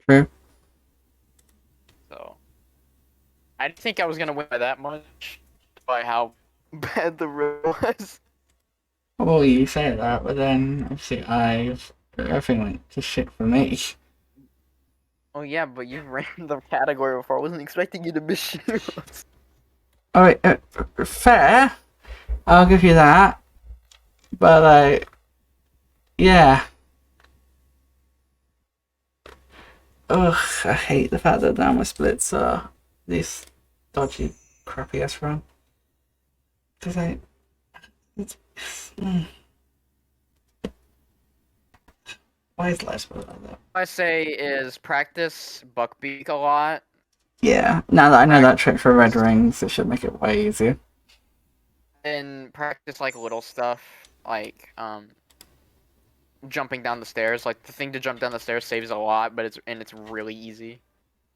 True.
So, I didn't think I was gonna win by that much, by how bad the road was.
Well, you say that, but then obviously everything went to shit for me.
Oh yeah, but you ran the category before. I wasn't expecting you to miss shields.
Alright, fair. I'll give you that. But, yeah. Ugh, I hate the fact that now my splits are this dodgy, crappy ass run. Because why is life split like that?
What I say is practice Buckbeak a lot.
Yeah, now that I know that trick for red rings, it should make it way easier.
And practice like little stuff, like jumping down the stairs. Like the thing to jump down the stairs saves a lot, but it's really easy.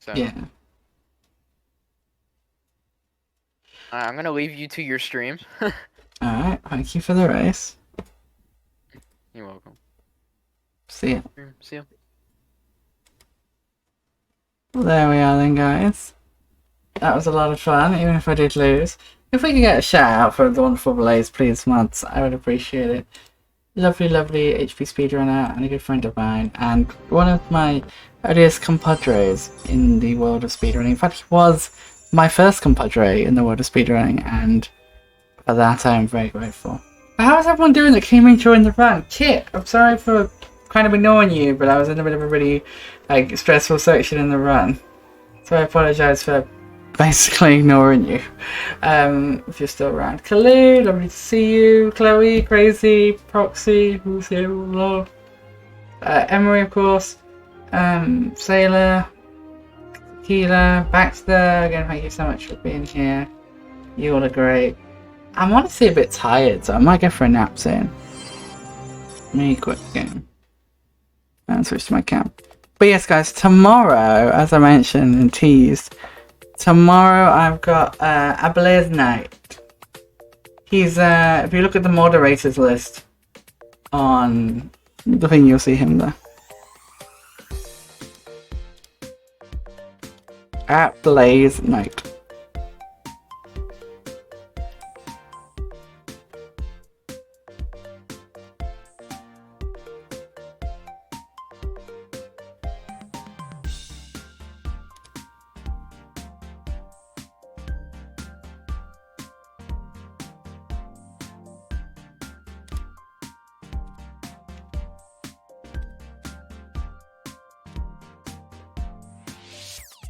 So
yeah.
I'm gonna leave you to your stream.
Alright, thank you for the race.
You're welcome.
See ya.
See ya.
Well, there we are then, guys. That was a lot of fun, even if I did lose. If we could get a shout out for the wonderful Blaze, please, mods, I would appreciate it. Lovely, lovely HP speedrunner and a good friend of mine, and one of my earliest compadres in the world of speedrunning. In fact, he was my first compadre in the world of speedrunning, and for that I am very grateful. But how is everyone doing that came in during the run? Kit, I'm sorry for kind of ignoring you, but I was in a bit of a really stressful section in the run. So I apologise for basically ignoring you. If you're still around. Kalu, lovely to see you. Chloe, Crazy, Proxy, who's here? Lord. Emery, of course. Sailor, Keela, Baxter, again, thank you so much for being here. You all are great. I'm honestly a bit tired, so I might go for a nap soon. Really quick game. And switch to my cam. But yes, guys, tomorrow, as I mentioned and teased, tomorrow I've got a Blaze night. He's, if you look at the moderators list on the thing, you'll see him there. At Blaze night.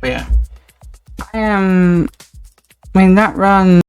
But yeah, I mean that run